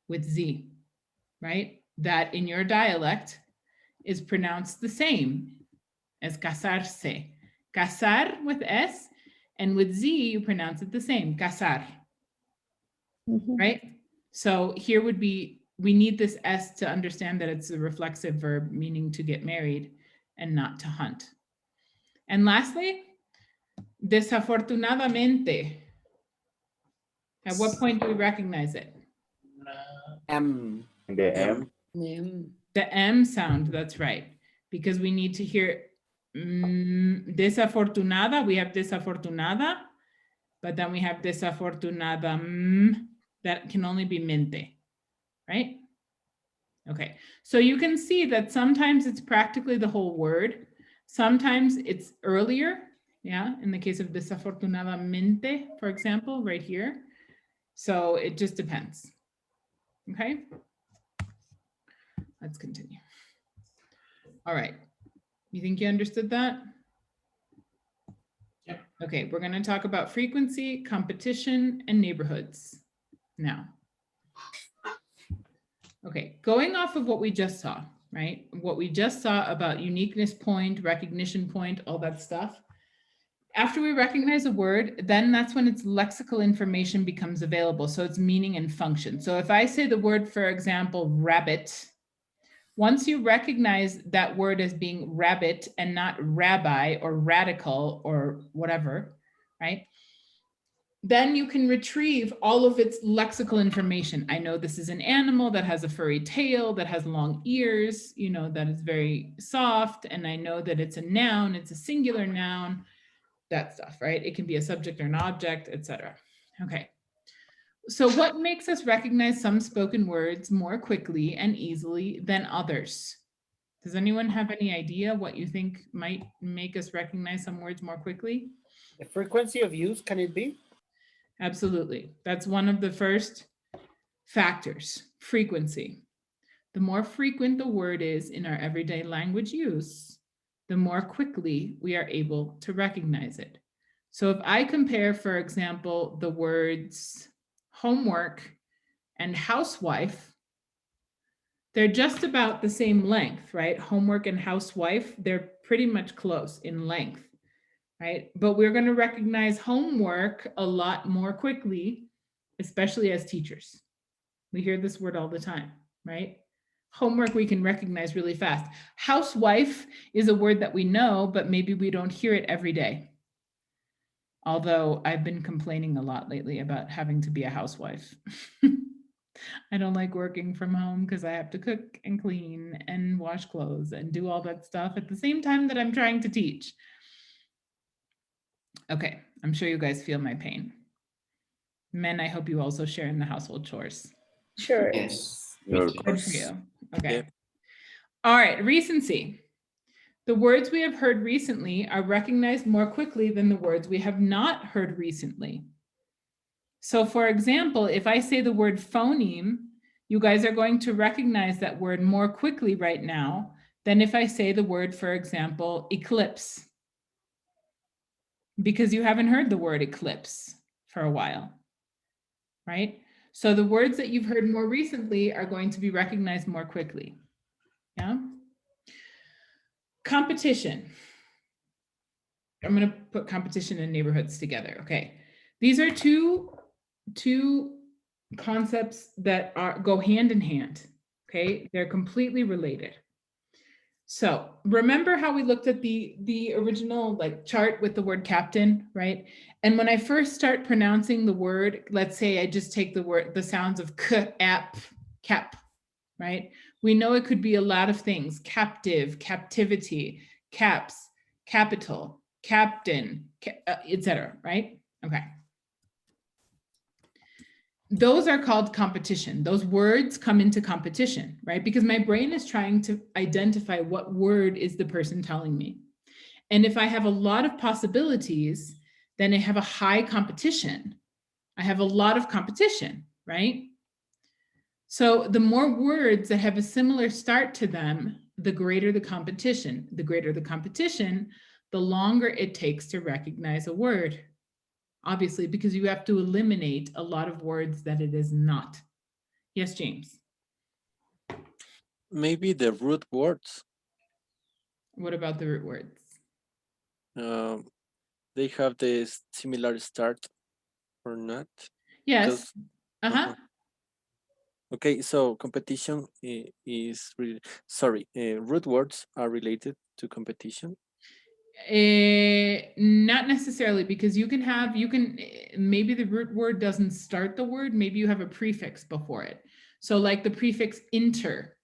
with Z, right? That in your dialect is pronounced the same as casarse. Casar with S, and with Z, you pronounce it the same, casar, right? So here would be, we need this S to understand that it's a reflexive verb, meaning to get married and not to hunt. And lastly, desafortunadamente. At what point do we recognize it? M. The M. The M sound, that's right. Because we need to hear desafortunada, we have desafortunada, but then we have desafortunada, that can only be mente, right? Okay, so you can see that sometimes it's practically the whole word. Sometimes it's earlier, yeah, in the case of desafortunadamente, for example, right here. So it just depends, okay? Let's continue. All right, you think you understood that? Yep. Okay, we're gonna talk about frequency, competition, and neighborhoods now. Okay, going off of what we just saw, right? What we just saw about uniqueness point, recognition point, all that stuff. After we recognize a word, then that's when its lexical information becomes available. So its meaning and function. So if I say the word, for example, rabbit, once you recognize that word as being rabbit and not rabbi or radical or whatever, right? Then you can retrieve all of its lexical information. I know this is an animal that has a furry tail, that has long ears, you know, that is very soft. And I know that it's a noun, it's a singular noun, that stuff, right? It can be a subject or an object, etc. Okay. So what makes us recognize some spoken words more quickly and easily than others? Does anyone have any idea what you think might make us recognize some words more quickly? The frequency of use, can it be? Absolutely. That's one of the first factors, frequency. The more frequent the word is in our everyday language use, the more quickly we are able to recognize it. So if I compare, for example, the words homework and housewife, they're just about the same length, right? Homework and housewife, they're pretty much close in length. Right? But we're going to recognize homework a lot more quickly, especially as teachers. We hear this word all the time, right? Homework we can recognize really fast. Housewife is a word that we know, but maybe we don't hear it every day. Although I've been complaining a lot lately about having to be a housewife. I don't like working from home because I have to cook and clean and wash clothes and do all that stuff at the same time that I'm trying to teach. Okay, I'm sure you guys feel my pain. Men, I hope you also share in the household chores. Sure. Yes. Good for you. Okay. All right, recency. The words we have heard recently are recognized more quickly than the words we have not heard recently. So for example, if I say the word phoneme, you guys are going to recognize that word more quickly right now than if I say the word, for example, eclipse. Because you haven't heard the word eclipse for a while, right? So the words that you've heard more recently are going to be recognized more quickly, yeah? Competition. I'm gonna put competition and neighborhoods together, okay? These are two concepts that go hand in hand, okay? They're completely related. So remember how we looked at the original like chart with the word captain, right? And when I first start pronouncing the word, let's say I just take the sounds of k, ap, cap, right? We know it could be a lot of things: captive, captivity, caps, capital, captain, etc. Right? Okay. those are called competition. Those words come into competition, right? Because my brain is trying to identify what word is the person telling me. And if I have a lot of possibilities, then I have a high competition. I have a lot of competition, right? So the more words that have a similar start to them, the greater the competition. The greater the competition, the longer it takes to recognize a word. Obviously, because you have to eliminate a lot of words that it is not. Yes, James. Maybe the root words. What about the root words? They have the similar start or not? Yes. Uh-huh. Okay, so competition is really, sorry, root words are related to competition? Not necessarily, because maybe the root word doesn't start the word, maybe you have a prefix before it. So like the prefix inter.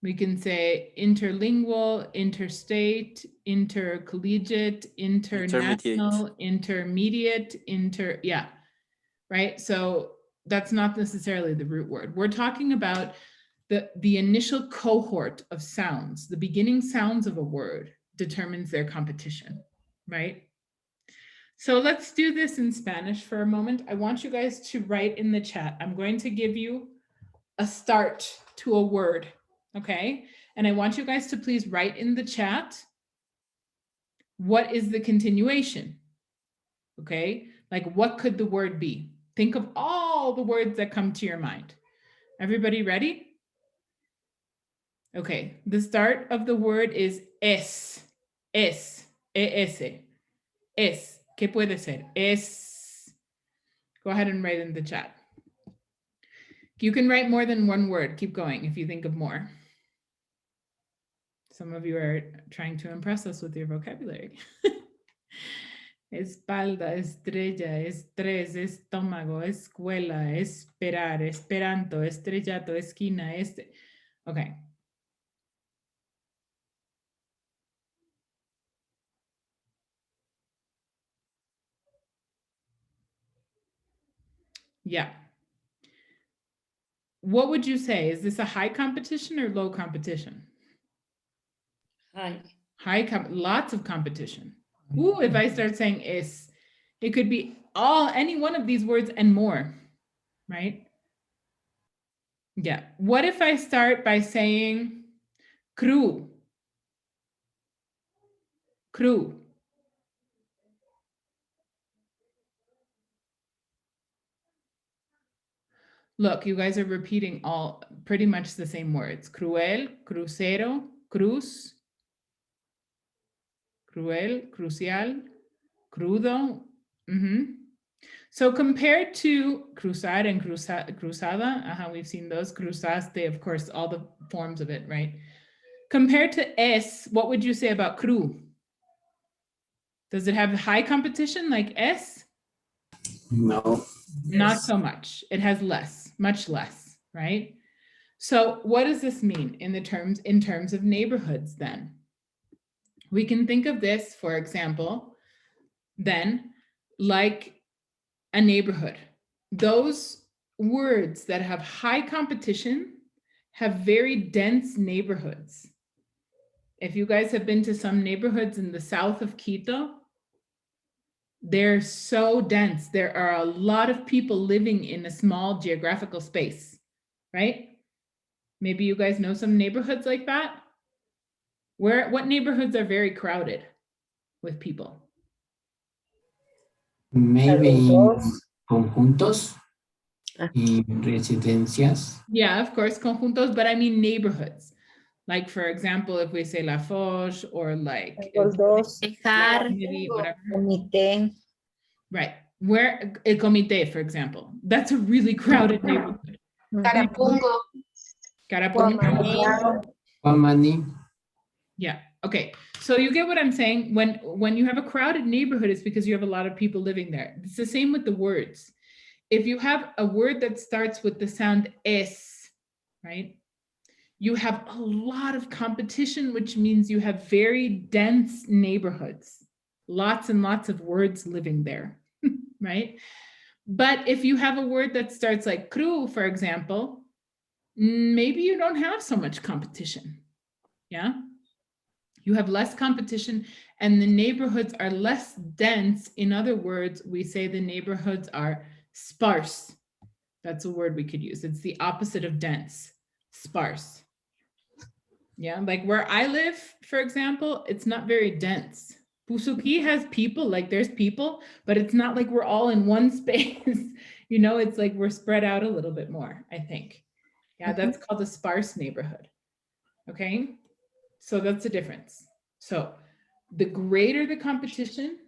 We can say interlingual, interstate, intercollegiate, international, intermediate, yeah, right? So that's not necessarily the root word. We're talking about the initial cohort of sounds. The beginning sounds of a word determines their competition, right? So let's do this in Spanish for a moment. I want you guys to write in the chat. I'm going to give you a start to a word, okay? And I want you guys to please write in the chat, what is the continuation, okay? Like what could the word be? Think of all the words that come to your mind. Everybody ready? Okay, the start of the word is es, es, es. ¿Qué puede ser? Es. Go ahead and write in the chat. You can write more than one word. Keep going if you think of more. Some of you are trying to impress us with your vocabulary. Espalda, estrella, estrés, estómago, escuela, esperar, esperanto, estrellato, esquina, Okay. Yeah. What would you say? Is this a high competition or low competition? High. Lots of competition. Ooh, if I start saying es, it could be any one of these words and more, right? Yeah. What if I start by saying cru? Cru. Look, you guys are repeating all pretty much the same words. Cruel, crucero, cruz, cruel, crucial, crudo. So compared to cruzar and cruzada, we've seen those. Cruzaste, of course, all the forms of it, right? Compared to es, what would you say about cru? Does it have high competition like es? No. Not so much. It has less, much less, right? So what does this mean in terms of neighborhoods then? We can think of this, for example, then like a neighborhood. Those words that have high competition have very dense neighborhoods. If you guys have been to some neighborhoods in the south of Quito, they're so dense. There are a lot of people living in a small geographical space, right? Maybe you guys know some neighborhoods like that. What neighborhoods are very crowded with people? Maybe in conjuntos, in residencias. Yeah, of course, conjuntos, but I mean neighborhoods. Like, for example, if we say La Foch or like maybe whatever. Comité. Right. Where a comité, for example, that's a really crowded neighborhood. Carapungo. Guamani. Yeah. Okay. So you get what I'm saying? When you have a crowded neighborhood, it's because you have a lot of people living there. It's the same with the words. If you have a word that starts with the sound es, right? You have a lot of competition, which means you have very dense neighborhoods, lots and lots of words living there, right? But if you have a word that starts like cru, for example, maybe you don't have so much competition. Yeah. You have less competition and the neighborhoods are less dense. In other words, we say the neighborhoods are sparse. That's a word we could use. It's the opposite of dense, sparse. Yeah, like where I live, for example, it's not very dense. Pusuki has people, like there's people, but it's not like we're all in one space. You know, it's like we're spread out a little bit more, I think. Yeah, that's called a sparse neighborhood. Okay, so that's the difference. So the greater the competition,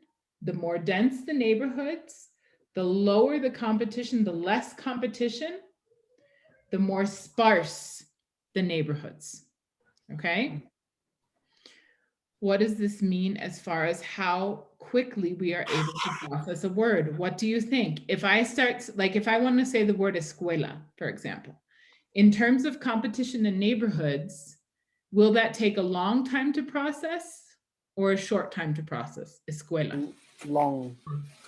the more dense the neighborhoods, the lower the competition, the less competition, the more sparse the neighborhoods. Okay. What does this mean as far as how quickly we are able to process a word? What do you think? If I start, like if I want to say the word escuela, for example, in terms of competition in neighborhoods, will that take a long time to process or a short time to process? Escuela. Long.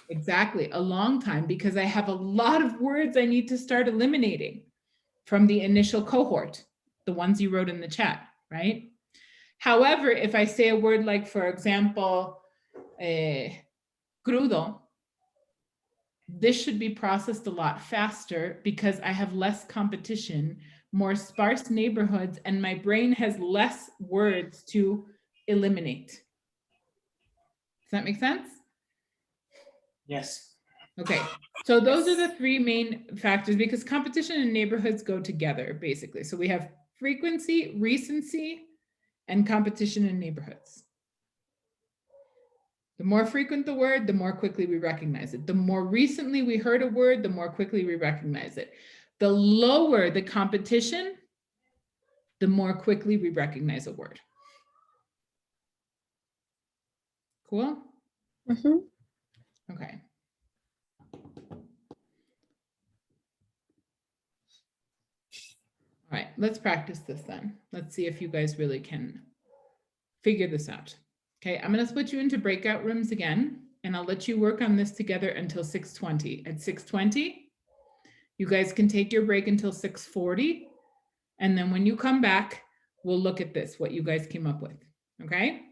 Exactly, a long time, because I have a lot of words I need to start eliminating from the initial cohort, the ones you wrote in the chat, right? However, if I say a word like, for example, crudo, this should be processed a lot faster because I have less competition, more sparse neighborhoods, and my brain has less words to eliminate. Does that make sense? Yes. Okay, so those are the three main factors because competition and neighborhoods go together, basically. So we have frequency, recency, and competition in neighborhoods. The more frequent the word, the more quickly we recognize it. The more recently we heard a word, the more quickly we recognize it. The lower the competition, the more quickly we recognize a word. Cool? Okay. All right, let's practice this then. Let's see if you guys really can figure this out. Okay, I'm going to split you into breakout rooms again, and I'll let you work on this together until 6:20. At 6:20, you guys can take your break until 6:40, and then when you come back, we'll look at this, what you guys came up with, okay?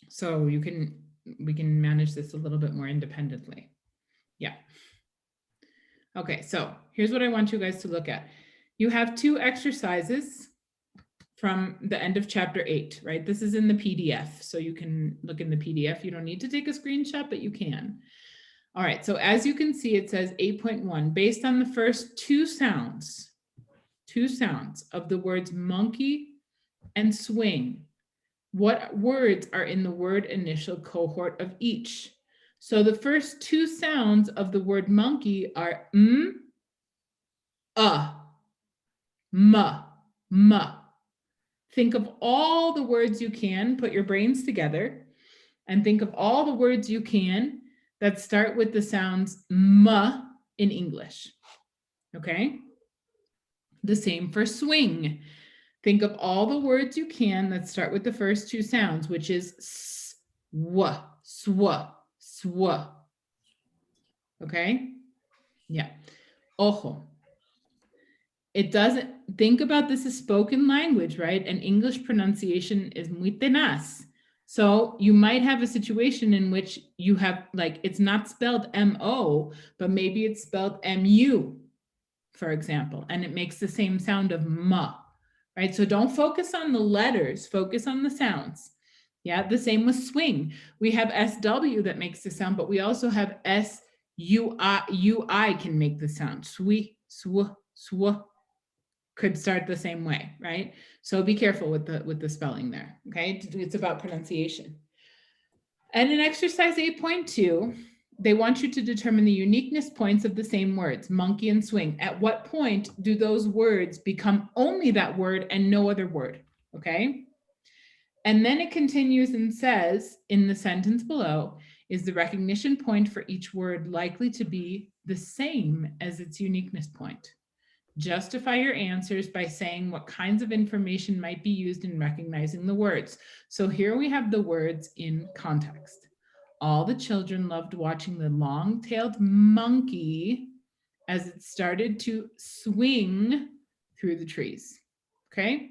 So we can manage this a little bit more independently. Yeah. Okay, so here's what I want you guys to look at. You have two exercises from the end of chapter 8, right? This is in the PDF, so you can look in the PDF. You don't need to take a screenshot, but you can. All right, so as you can see, it says 8.1, based on the first two sounds of the words monkey and swing, what words are in the word initial cohort of each? So the first two sounds of the word monkey are m, m. Think of all the words you can, put your brains together, and think of all the words you can that start with the sounds m in English. Okay? The same for swing. Think of all the words you can that start with the first two sounds, which is s, w, sw, sw. Okay? Yeah. Ojo. It doesn't, think about this as spoken language, right? And English pronunciation is muy tenaz. So you might have a situation in which you have, like, it's not spelled M-O, but maybe it's spelled M-U, for example, and it makes the same sound of ma, right? So don't focus on the letters, focus on the sounds. Yeah, the same with swing. We have SW that makes the sound, but we also have S-U-I can make the sound. Swi, sw, sw. Could start the same way, right? So be careful with the spelling there, okay? It's about pronunciation. And in exercise 8.2, they want you to determine the uniqueness points of the same words, monkey and swing. At what point do those words become only that word and no other word, okay? And then it continues and says, in the sentence below, is the recognition point for each word likely to be the same as its uniqueness point? Justify your answers by saying what kinds of information might be used in recognizing the words. So here we have the words in context. All the children loved watching the long-tailed monkey as it started to swing through the trees. Okay,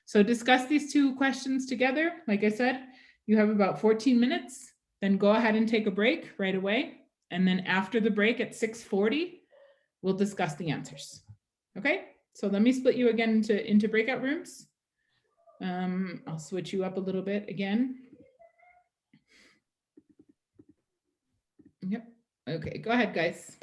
so discuss these two questions together. Like I said, you have about 14 minutes, then go ahead and take a break right away. And then after the break at 6:40, we'll discuss the answers. Okay, so let me split you again into breakout rooms. I'll switch you up a little bit again. Yep, okay, go ahead, guys.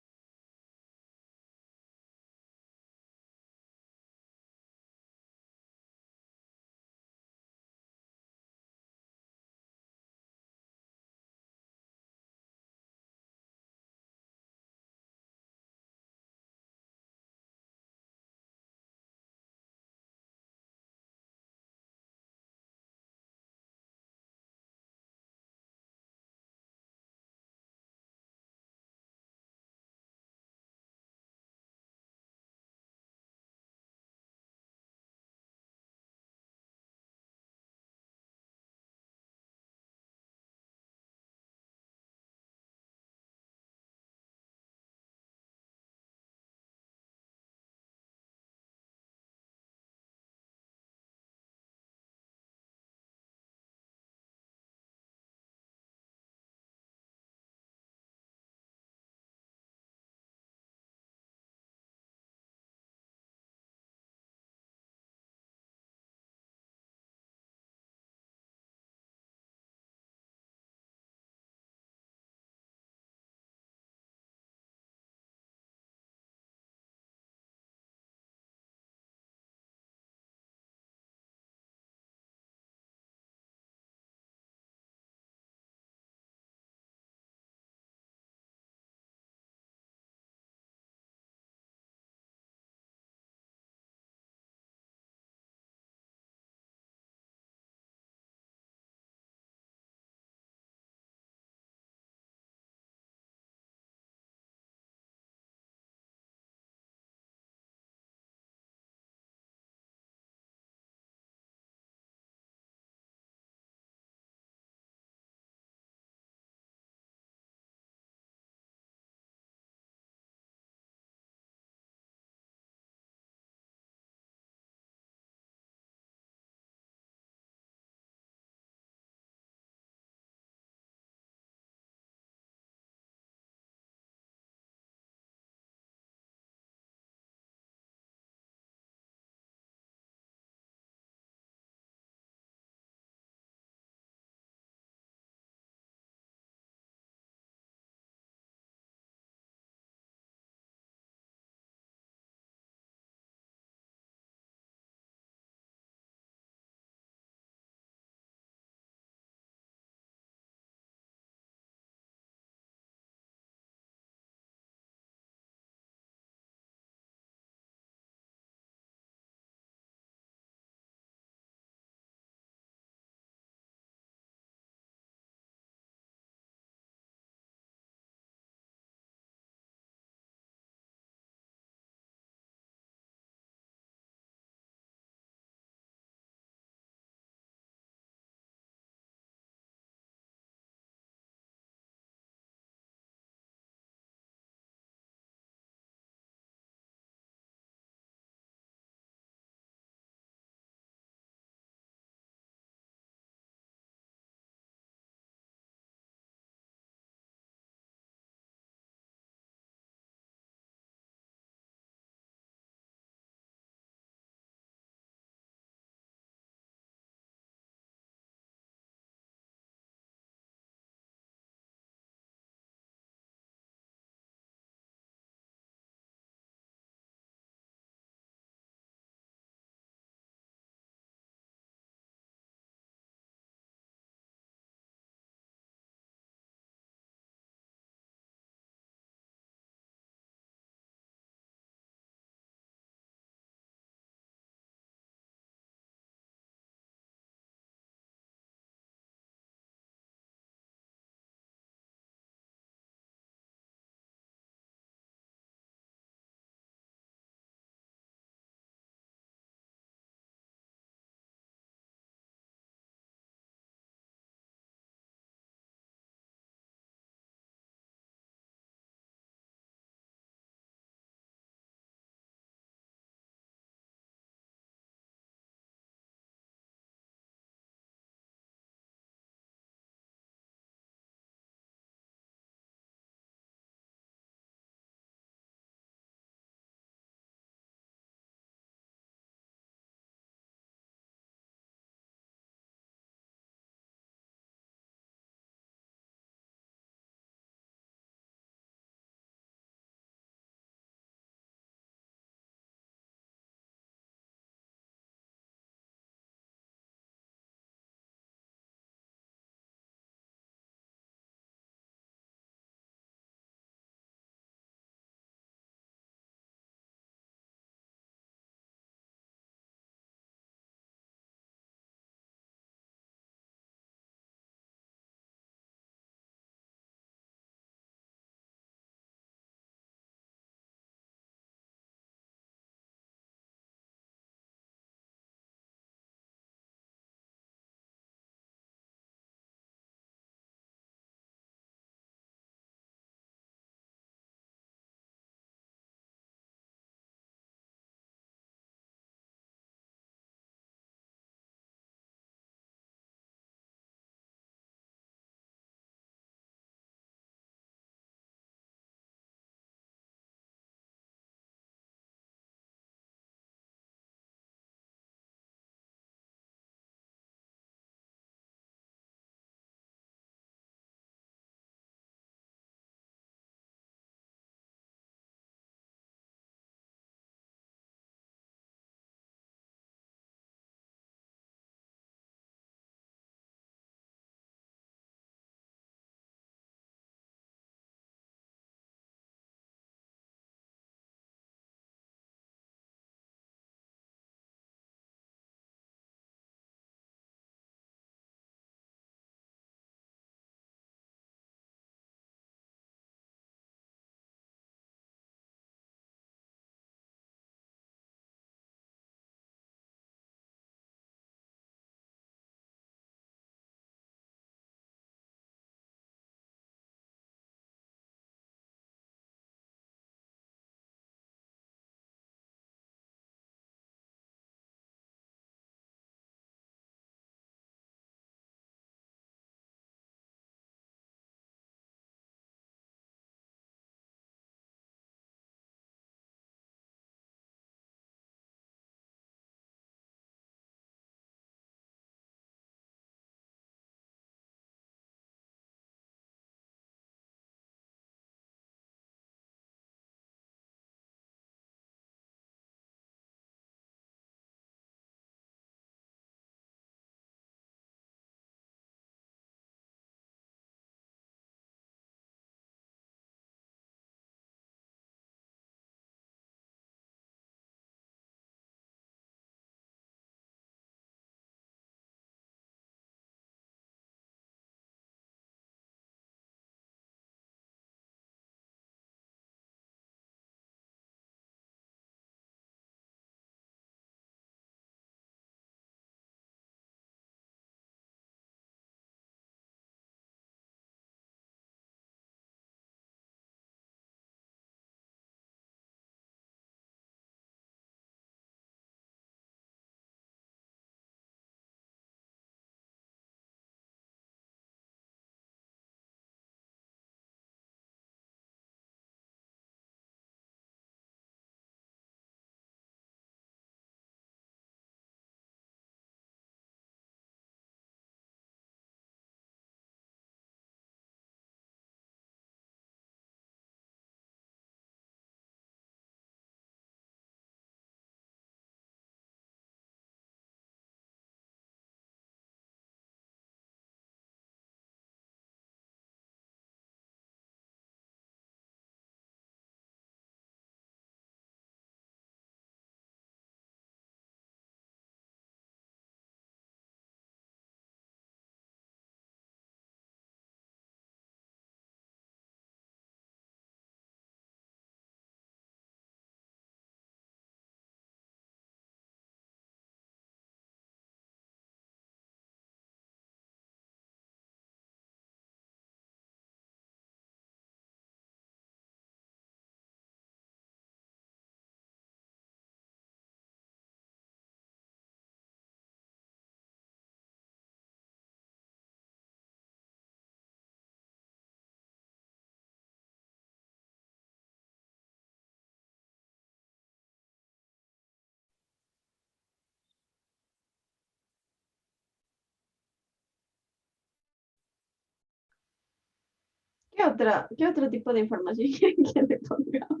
qué otro tipo de información quieren que le pongamos?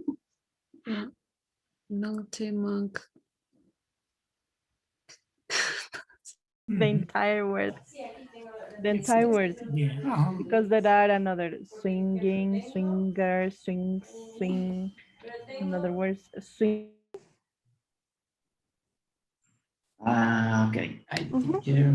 No monk. The entire word. The entire word. Yeah. Because there are another swinging, swinger, swing, swing. In other words, swing. Okay, I teacher.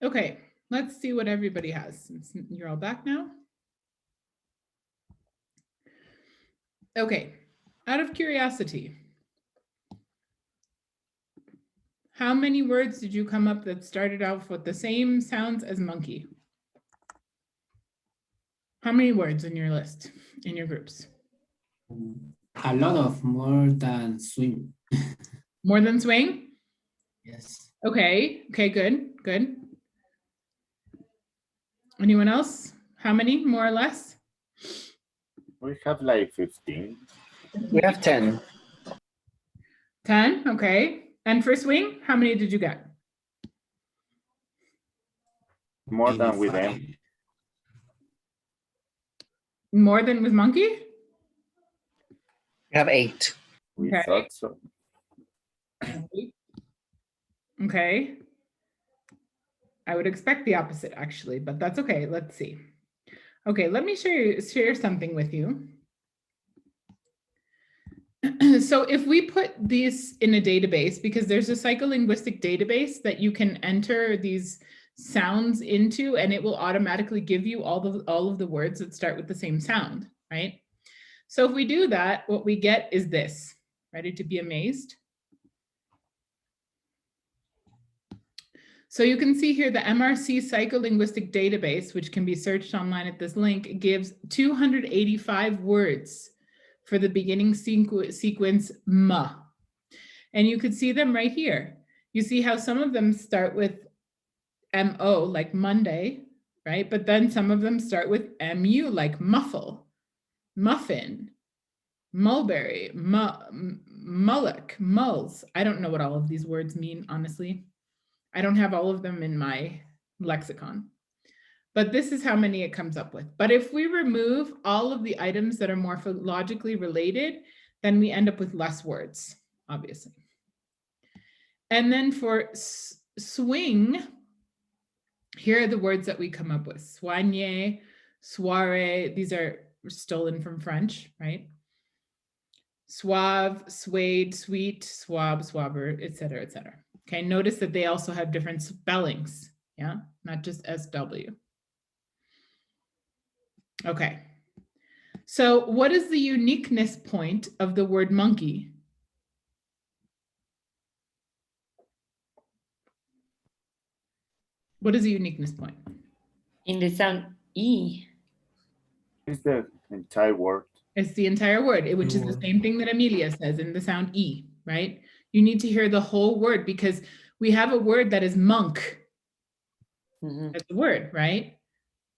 Okay, let's see what everybody has. You're all back now. Okay, out of curiosity, how many words did you come up that started out with the same sounds as monkey? How many words in your list, in your groups? A lot of more than swim. More than swing? Yes. Okay, okay, good, good. Anyone else? How many, more or less? We have like 15. We have 10. 10, okay. And for swing, how many did you get? More than with them. More than with monkey? We have 8. We Okay. thought so. Okay. I would expect the opposite actually, but that's okay. Let's see. Okay, let me share something with you. So if we put these in a database, because there's a psycholinguistic database that you can enter these sounds into, and it will automatically give you all of the words that start with the same sound, right? So if we do that, what we get is this. Ready to be amazed? So you can see here the MRC psycholinguistic database, which can be searched online at this link, gives 285 words for the beginning sequence ma. And you could see them right here. You see how some of them start with MO, like Monday, right? But then some of them start with MU, like muffle, muffin, mulberry, mullock, mulls. I don't know what all of these words mean, honestly. I don't have all of them in my lexicon. But this is how many it comes up with. But if we remove all of the items that are morphologically related, then we end up with less words, obviously. And then for swing, here are the words that we come up with. Soigner, soiree, these are stolen from French, right? Suave, suede, sweet, swab, swabber, et cetera, et cetera. Okay, notice that they also have different spellings, yeah? Not just SW. Okay, so what is the uniqueness point of the word monkey? What is the uniqueness point? In the sound E. It's the entire word. It's the entire word, which is the same thing that Amelia says in the sound E, right? You need to hear the whole word because we have a word that is monk. That's the word, right?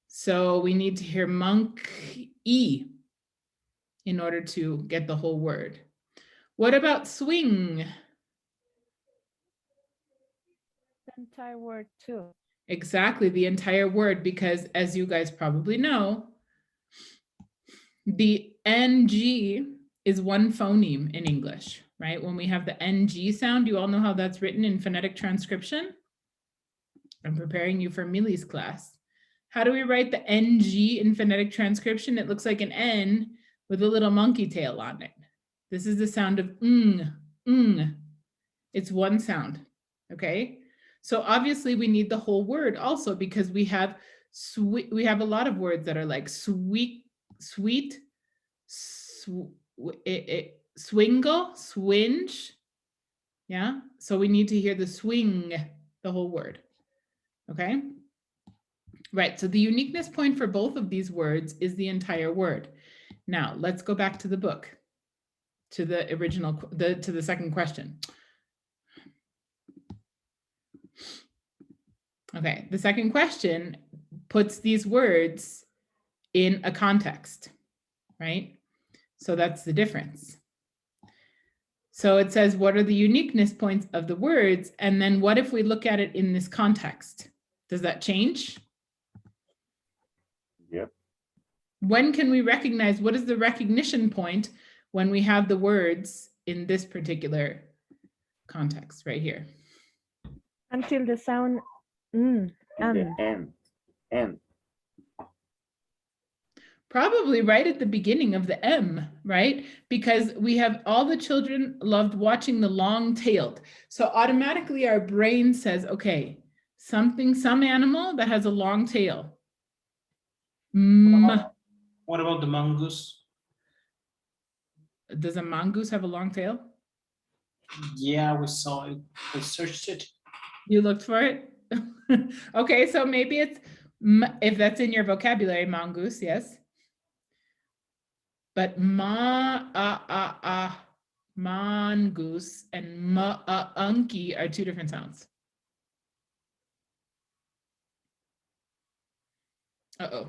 So we need to hear monk E in order to get the whole word. What about swing? The entire word too. Exactly, the entire word, because as you guys probably know, the NG is one phoneme in English, right? When we have the NG sound, you all know how that's written in phonetic transcription? I'm preparing you for Millie's class. How do we write the NG in phonetic transcription? It looks like an N with a little monkey tail on it. This is the sound of ng. It's one sound, okay? So obviously we need the whole word also because we have a lot of words that are like sweet, swingle, swinge, yeah? So we need to hear the swing, the whole word, okay? Right, so the uniqueness point for both of these words is the entire word. Now, let's go back to the book, to the original, to the second question. Okay, the second question puts these words in a context, right? So that's the difference. So it says, what are the uniqueness points of the words? And then what if we look at it in this context? Does that change? Yep. When can we recognize, what is the recognition point when we have the words in this particular context right here? Until the sound N. Probably right at the beginning of the M, right? Because we have all the children loved watching the long-tailed. So automatically our brain says, okay, Some animal that has a long tail. M. What about the mongoose? Does a mongoose have a long tail? Yeah, we saw it. We searched it. You looked for it? Okay, so maybe it's, if that's in your vocabulary, mongoose, yes. But mongoose and unky are two different sounds. Uh-oh.